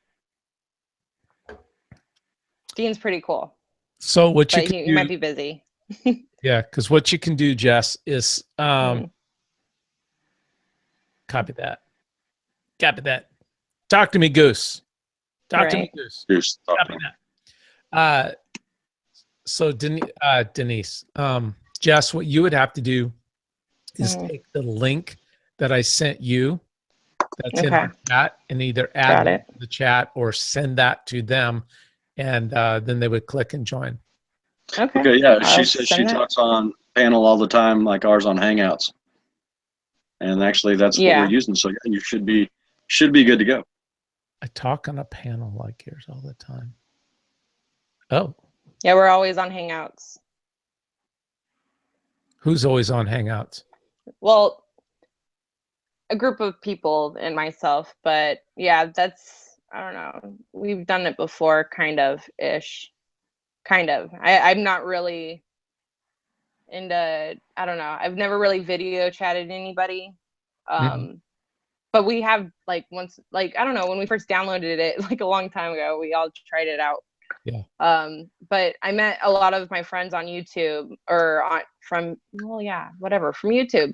Dean's pretty cool. So what you but can he do, might be busy. yeah, because what you can do, Jess, is copy that. Copy that. Talk to me, Goose. Talk to me, Goose. Goose. Copy that. So Denise, Jess, what you would have to do is take the link that I sent you that's in the chat and either add it to the chat or send that to them, and then they would click and join. Okay, yeah. She says she talks on panel all the time, like ours on Hangouts. And actually that's what we're using. So yeah, you should be good to go. I talk on a panel like yours all the time. Oh. Yeah, we're always on Hangouts. Who's always on Hangouts? Well, a group of people and myself, but yeah, that's, I don't know. We've done it before, kind of-ish. Kind of. I'm not really into, I don't know. I've never really video chatted anybody. But we have like once, like, I don't know, when we first downloaded it, like a long time ago, we all tried it out. Yeah. But I met a lot of my friends on YouTube from YouTube.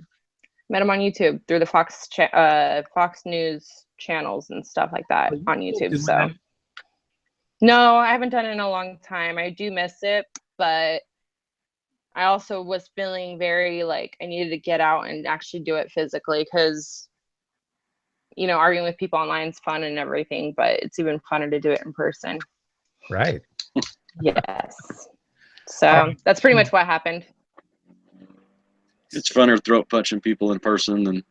Met them on YouTube through the Fox News channels and stuff like that on YouTube. So no, I haven't done it in a long time. I do miss it, but I also was feeling very like I needed to get out and actually do it physically because, you know, arguing with people online is fun and everything, but it's even funner to do it in person. Right. Yes. So that's pretty much what happened. It's funner throat punching people in person than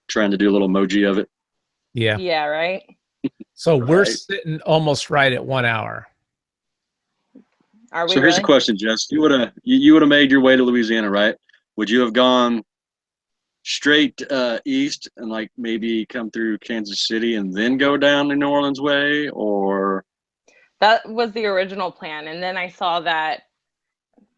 trying to do a little emoji of it. Yeah. Yeah, right. So we're sitting almost right at 1 hour. Are we? So here's a question, Jess. You would have made your way to Louisiana, right? Would you have gone straight east and like maybe come through Kansas City and then go down the New Orleans way, or? That was the original plan, and then I saw that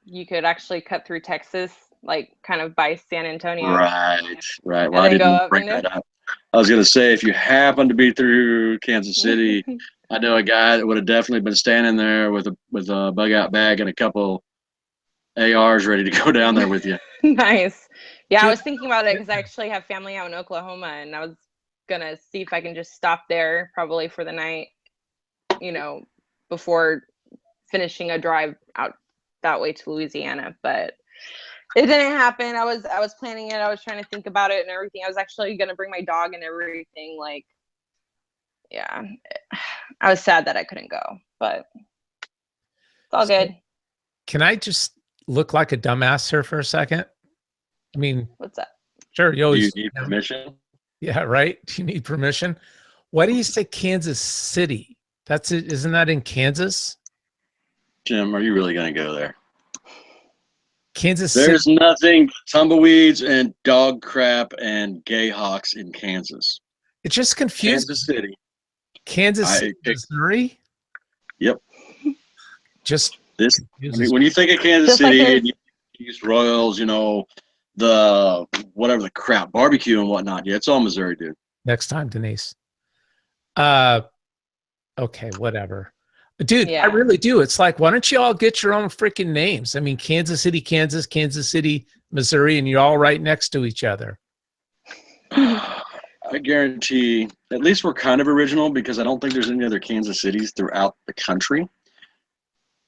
you could actually cut through Texas, like kind of by San Antonio. Right. Well, I didn't bring that up. I was gonna say, if you happen to be through Kansas City, I know a guy that would have definitely been standing there with a bug out bag and a couple ARs ready to go down there with you. Nice. Yeah, I was thinking about it because I actually have family out in Oklahoma, and I was gonna see if I can just stop there probably for the night, you know, before finishing a drive out that way to Louisiana. But it didn't happen. I was planning it. I was trying to think about it and everything. I was actually gonna bring my dog and everything. Like, yeah, I was sad that I couldn't go, but it's all good. Can I just look like a dumbass here for a second? I mean, what's that? Sure. You always need permission. Yeah, right. Do you need permission? Why do you say Kansas City? That's it. Isn't that in Kansas? Jim, are you really gonna go there? Kansas City. There's nothing but tumbleweeds and dog crap and gay hawks in Kansas. It's just confusing. Kansas City. Kansas City, Missouri? Yep. Just this. I mean, when you think of Kansas Just City, like and you East Royals, you know, the whatever the crap, barbecue and whatnot. Yeah, it's all Missouri, dude. Next time, Denise. Okay, whatever. Dude, Yeah. I really do. It's like, why don't you all get your own freaking names? I mean, Kansas City, Kansas, Kansas City, Missouri, and you're all right next to each other. I guarantee, at least we're kind of original because I don't think there's any other Kansas Cities throughout the country.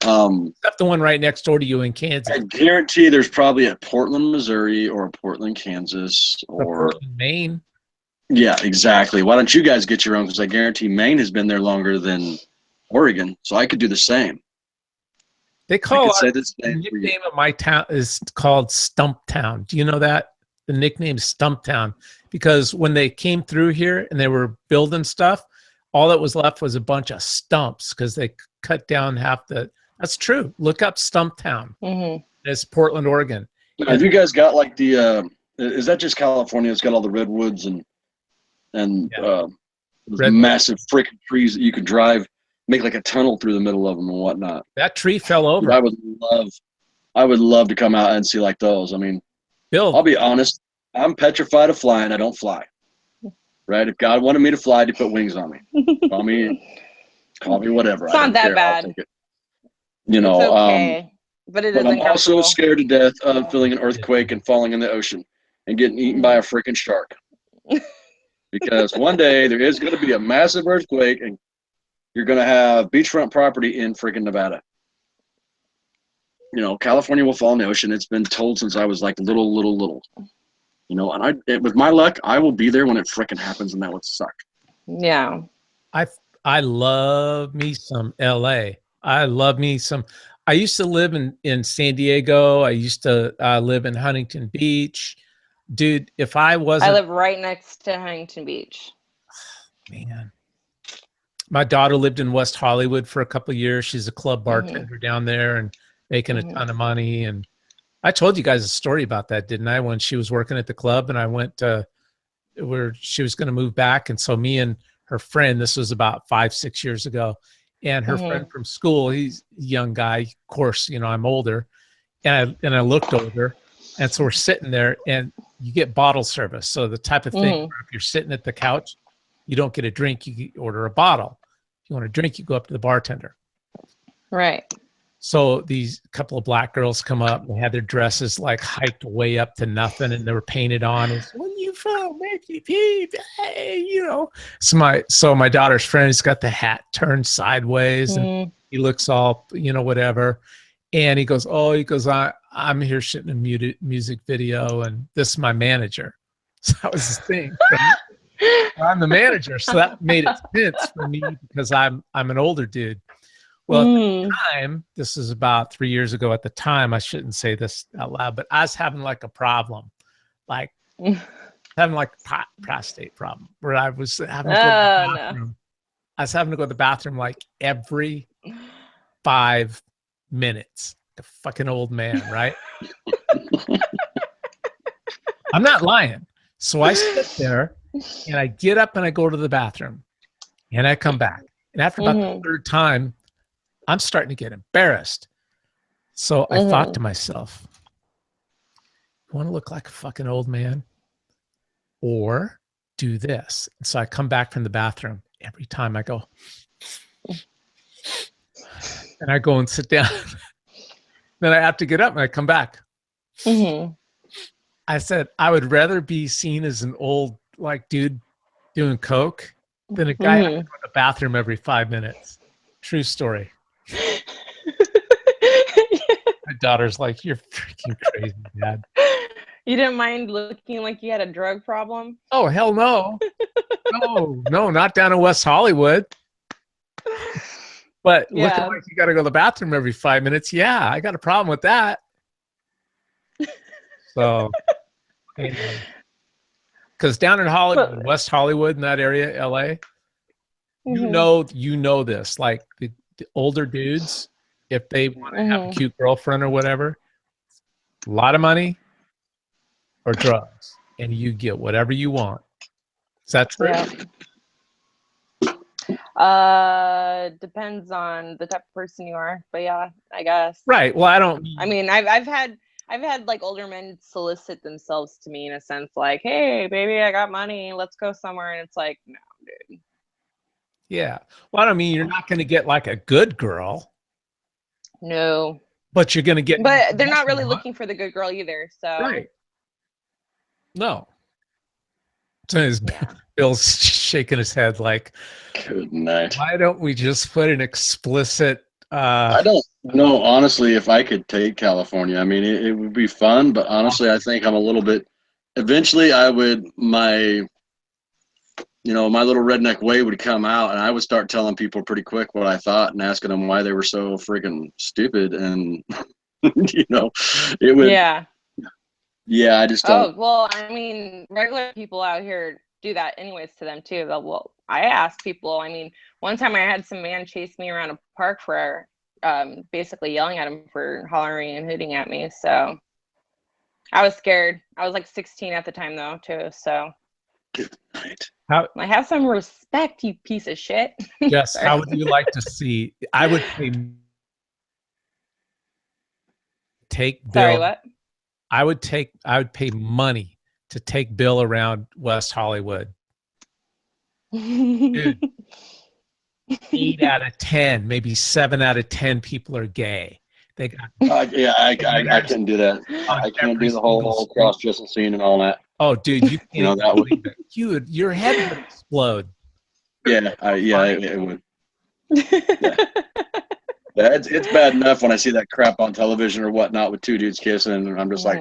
Except the one right next door to you in Kansas. I guarantee there's probably a Portland, Missouri, or a Portland, Kansas, or Portland, Maine. Yeah, exactly. Why don't you guys get your own? Because I guarantee Maine has been there longer than Oregon, so I could do the same. They call the nickname of my town is called Stumptown. Do you know that? The nickname is Stumptown because when they came through here and they were building stuff, all that was left was a bunch of stumps because they cut down half the. That's true. Look up Stumptown. Mm-hmm. It's Portland, Oregon. Have you guys got like the? Is that just California? It's got all the redwoods and massive freaking trees that you could drive, make like a tunnel through the middle of them and whatnot. That tree fell over. I would love to come out and see like those. I mean, Bill, I'll be honest. I'm petrified of flying. I don't fly. Right? If God wanted me to fly, He'd put wings on me. Call me whatever. It's not that bad. You know, it's okay. But it is I'm also scared to death of feeling an earthquake and falling in the ocean and getting eaten by a freaking shark. Because one day there is going to be a massive earthquake and you're going to have beachfront property in freaking Nevada. You know, California will fall in the ocean. It's been told since I was like little. You know, and with my luck, I will be there when it freaking happens, and that would suck. Yeah. I love me some LA. I love me some. I used to live in San Diego. I used to live in Huntington Beach. Dude, if I wasn't... I live right next to Huntington Beach. Man. My daughter lived in West Hollywood for a couple of years. She's a club bartender down there and making a ton of money. And I told you guys a story about that, didn't I? When she was working at the club and I went to where she was going to move back. And so me and her friend, this was about 5-6 years ago, and her friend from school, he's a young guy. Of course, you know, I'm older. And I looked older. And so we're sitting there and you get bottle service. So the type of thing where if you're sitting at the couch, you don't get a drink, you order a bottle. If you want a drink, you go up to the bartender. Right. So these couple of black girls come up, they had their dresses like hiked way up to nothing and they were painted on. And when you from? Hey, you know. So my daughter's friend's got the hat turned sideways and he looks all, you know, whatever. And he goes, I'm here shooting a music video and this is my manager. So that was his thing. Right? I'm the manager. So that made it sense for me because I'm an older dude. Well, at the time, this is about 3 years ago at the time, I shouldn't say this out loud, but I was having like a problem, like having like a prostate problem where I was having to go to the bathroom. No. I was having to go to the bathroom like every 5 minutes. Like a fucking old man, right? I'm not lying. So I sit there and I get up and I go to the bathroom and I come back. And after about the third time, I'm starting to get embarrassed. So I thought to myself, you want to look like a fucking old man or do this? And so I come back from the bathroom. Every time I go, and I go and sit down. Then I have to get up and I come back. I said, I would rather be seen as an old like dude doing coke than a guy having to go to the bathroom every 5 minutes. True story. My daughter's like, you're freaking crazy, Dad. You didn't mind looking like you had a drug problem? Oh, hell no. No, not down in West Hollywood. But looking like you got to go to the bathroom every 5 minutes, yeah, I got a problem with that. So, because down in Hollywood, West Hollywood, in that area, LA, you know this, like the older dudes, if they want to have a cute girlfriend or whatever, a lot of money or drugs, and you get whatever you want. Is that true? Depends on the type of person you are, but yeah, I guess. Right. Well, I mean, I've had like older men solicit themselves to me in a sense, like, "Hey, baby, I got money. Let's go somewhere." And it's like, no, dude. Yeah. Well, I don't mean you're not going to get like a good girl. No. But you're going to get. But they're not really looking for the good girl either. So. Right. No. So Bill's shaking his head like, good night. Why don't we just put an explicit? I don't know, honestly, if I could take California. I mean, it would be fun, but honestly, I think I'm a little bit. Eventually, my little redneck way would come out, and I would start telling people pretty quick what I thought and asking them why they were so freaking stupid, and it would. Yeah. Yeah, I just don't. Oh, well, I mean, regular people out here do that anyways to them too. Well, I ask people, I mean, one time I had some man chase me around a park for basically yelling at him for hollering and hooting at me. So I was scared. I was like 16 at the time though, too. So good night. I have some respect, you piece of shit. Yes. How would you like to see? I would take Bill. Sorry, what? I would pay money to take Bill around West Hollywood. Dude, 8 out of 10, maybe 7 out of 10 people are gay. They got. I couldn't do that. I can't do the whole cross-dressing scene and all that. Oh, dude, you can't. That would. Your head would explode. Yeah, it would. Yeah. It's bad enough when I see that crap on television or whatnot with two dudes kissing, and I'm just like,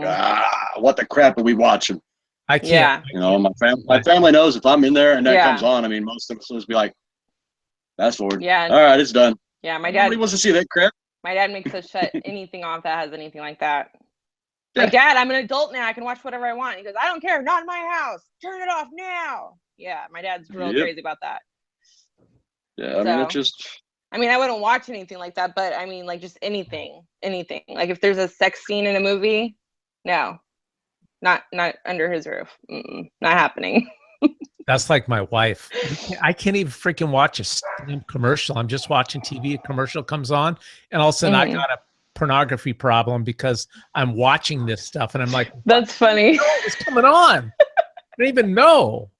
what the crap are we watching? I can't. Yeah. My family knows if I'm in there and that comes on, I mean, most of us will just be like, fast forward. Yeah. All right, it's done. Yeah, my dad. Nobody wants to see that crap. My dad makes us shut anything off that has anything like that. Yeah. Like, Dad, I'm an adult now. I can watch whatever I want. He goes, I don't care. Not in my house. Turn it off now. Yeah, my dad's real crazy about that. Yeah, I mean, it's just. I mean, I wouldn't watch anything like that, but I mean, like, just anything. Like, if there's a sex scene in a movie, no, not under his roof. Not happening. That's like my wife. I can't even freaking watch a commercial. I'm just watching TV. A commercial comes on, and all of a sudden I got a pornography problem because I'm watching this stuff, and I'm like, "That's funny. It's coming on. I don't even know."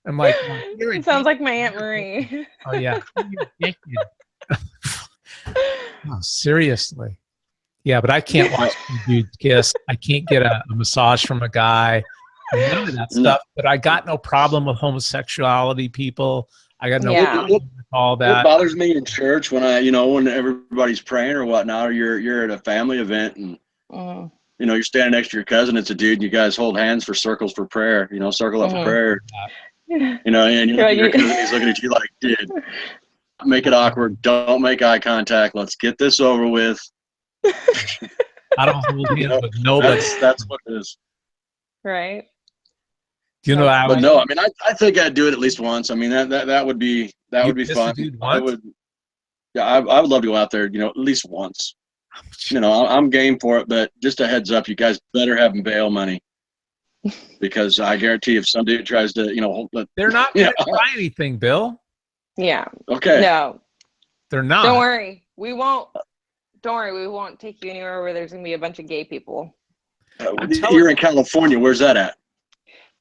I'm like, "It sounds like my Aunt Marie." Oh yeah. Oh, seriously. Yeah, but I can't watch dudes kiss. I can't get a massage from a guy. None of that stuff. But I got no problem with homosexuality people. I got no problem with all that. It bothers me in church when when everybody's praying or whatnot, or you're at a family event and you're standing next to your cousin, it's a dude, and you guys hold hands for circles for prayer, circle up for prayer. And your cousin, he's looking at you like, dude, make it awkward. Don't make eye contact. Let's get this over with. I don't hold hands with nobody. That's what it is. Right. No, I mean, I think I'd do it at least once. I mean, that would be fun. I would love to go out there, at least once. I'm game for it, but just a heads up, you guys better have bail money, because I guarantee if some dude tries to, they're not going to try anything, Bill. Yeah. Okay. No, they're not. Don't worry, we won't. Don't worry, we won't take you anywhere where there's going to be a bunch of gay people. You're in California. Where's that at?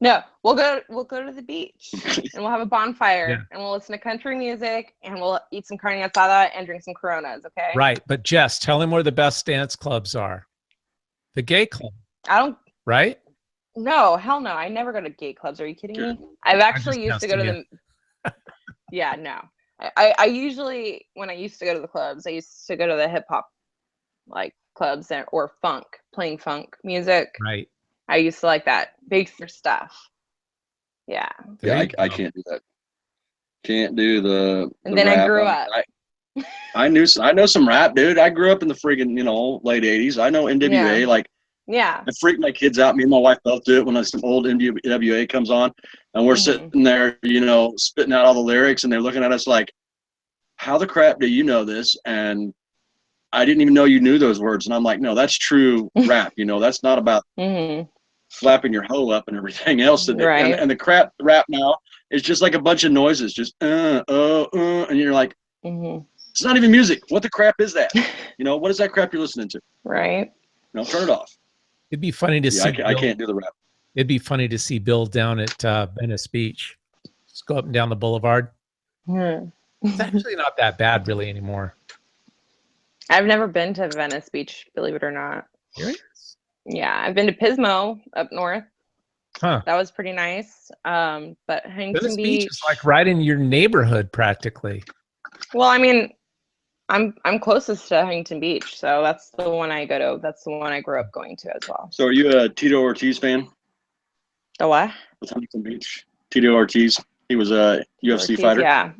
No, we'll go to the beach and we'll have a bonfire and we'll listen to country music and we'll eat some carne asada and drink some Coronas, okay? Right, but Jess, tell him where the best dance clubs are. The gay club. I don't. Right? No, hell no. I never go to gay clubs. Are you kidding me? I've actually used to go to them. Yeah, no. I usually, when I used to go to the clubs, I used to go to the hip hop like clubs or funk, playing funk music. Right. I used to like that big stuff. Yeah. Yeah, I can't do that. Can't do the. And then rap. I grew up. I know some rap, dude. I grew up in the freaking late '80s. I know NWA. Yeah. I freak my kids out. Me and my wife both do it when some old NWA comes on, and we're sitting there, spitting out all the lyrics, and they're looking at us like, "How the crap do you know this?" And I didn't even know you knew those words. And I'm like, "No, that's true rap. That's not about." flapping your hoe up and everything else. And, Right. and the crap rap now is just like a bunch of noises, just and you're like, it's not even music. What the crap is that? You know, what is that crap you're listening to? Right. No, turn it off. It'd be funny to see. I can't do the rap. It'd be funny to see Bill down at Venice Beach. Just go up and down the boulevard. It's actually not that bad really anymore. I've never been to Venice Beach, believe it or not. Serious? Yeah, I've been to Pismo up north. Huh. That was pretty nice. But Huntington Venice Beach Beach is like right in your neighborhood practically. Well, I mean, I'm closest to Huntington Beach, so that's the one I go to. That's the one I grew up going to as well. So are you a Tito Ortiz fan? The what? With Huntington Beach. Tito Ortiz. He was a UFC fighter. Yeah.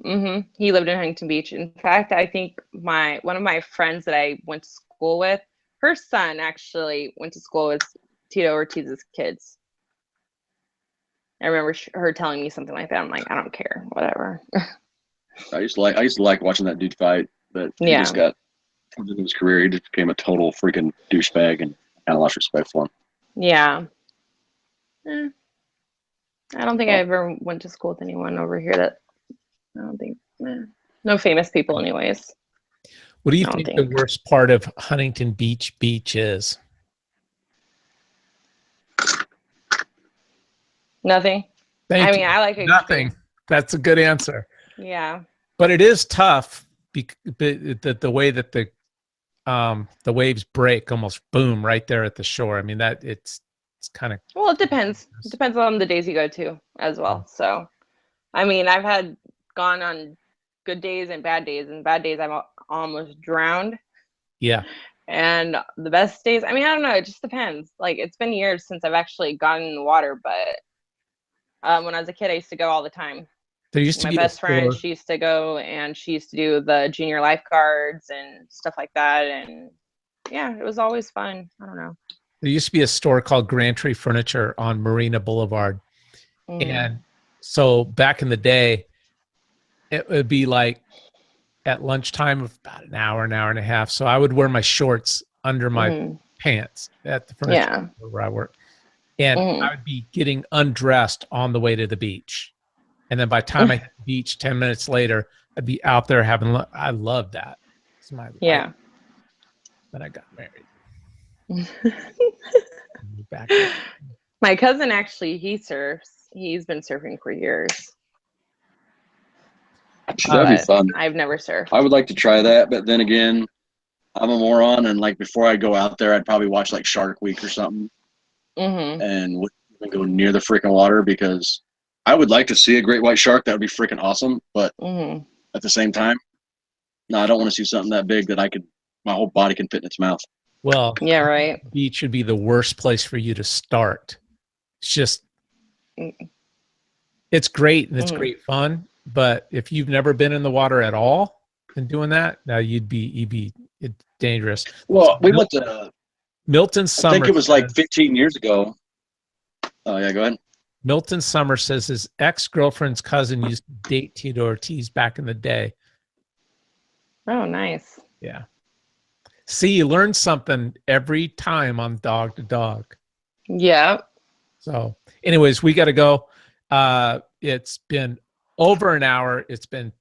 He lived in Huntington Beach. In fact, I think one of my friends that I went to school with, her son actually went to school with Tito Ortiz's kids. I remember her telling me something like that. I'm like, I don't care, whatever. I used to like watching that dude fight, but he just got into his career. He just became a total freaking douchebag, and kind of lost respect for him. Yeah. I don't think I ever went to school with anyone over here that I don't think no famous people anyways. What do you think the worst part of Huntington Beach is? Nothing. I mean, I like it. Nothing. That's a good answer. Yeah. But it is tough the way that the waves break, almost boom, right there at the shore. I mean, that it's kind of. Well, it depends. It depends on the days you go to as well. So, I mean, I've gone on good days and bad days. And bad days, I'm almost drowned. Yeah. And the best days, I mean, I don't know. It just depends. Like, it's been years since I've actually gotten in the water, but when I was a kid, I used to go all the time. There used to my be best friend, she used to go, and she used to do the junior lifeguards and stuff like that. And yeah, it was always fun. I don't know. There used to be a store called Grand Tree Furniture on Marina Boulevard. And so back in the day, it would be like at lunchtime of about an hour and a half. So I would wear my shorts under my pants at the furniture store where I work. And I would be getting undressed on the way to the beach. And then by the time I hit the beach 10 minutes later, I'd be out there having I love that. It's my life. Then I got married. Back my cousin actually, he surfs. He's been surfing for years. That'd be fun. I've never surfed. I would like to try that, but then again, I'm a moron, and like before I go out there, I'd probably watch like Shark Week or something, and wouldn't even go near the freaking water because I would like to see a great white shark. That would be freaking awesome, but at the same time, no, I don't want to see something that big that my whole body can fit in its mouth. Well, yeah, right. Beach would be the worst place for you to start. It's just, it's great and it's great fun. But if you've never been in the water at all and doing that, now you'd be it's dangerous. Well, we went to Milton Summer. I think it was like 15 years ago. Oh yeah, go ahead. Milton Summer says his ex-girlfriend's cousin used to date Tito Ortiz back in the day. Oh, nice. Yeah. See, you learn something every time on Dog to Dog. Yeah. So anyways, we got to go. It's been over an hour. It's been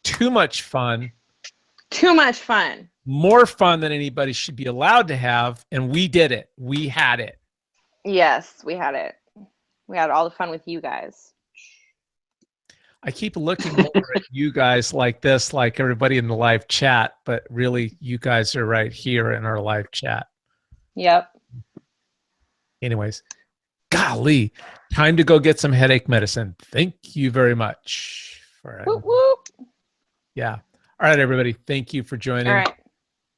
too much fun. Too much fun. More fun than anybody should be allowed to have. And we did it. We had it. Yes, we had it. We had all the fun with you guys. I keep looking over at you guys like this, like everybody in the live chat, but really you guys are right here in our live chat. Yep. Anyways, golly, time to go get some headache medicine. Thank you very much. Whoop, whoop. Yeah. All right, everybody. Thank you for joining. All right.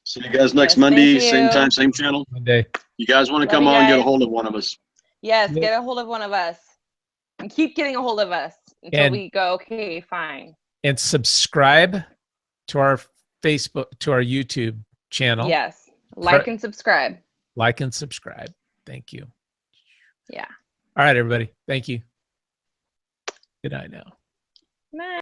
See you guys next Monday, same time, same channel. Monday. You guys want to come on, get a hold of one of us. Yes, get a hold of one of us. And keep getting a hold of us until we go, okay, fine. And subscribe to our Facebook, to our YouTube channel. Yes. Like and subscribe. Like and subscribe. Thank you. Yeah. All right, everybody. Thank you. Good night now. Night.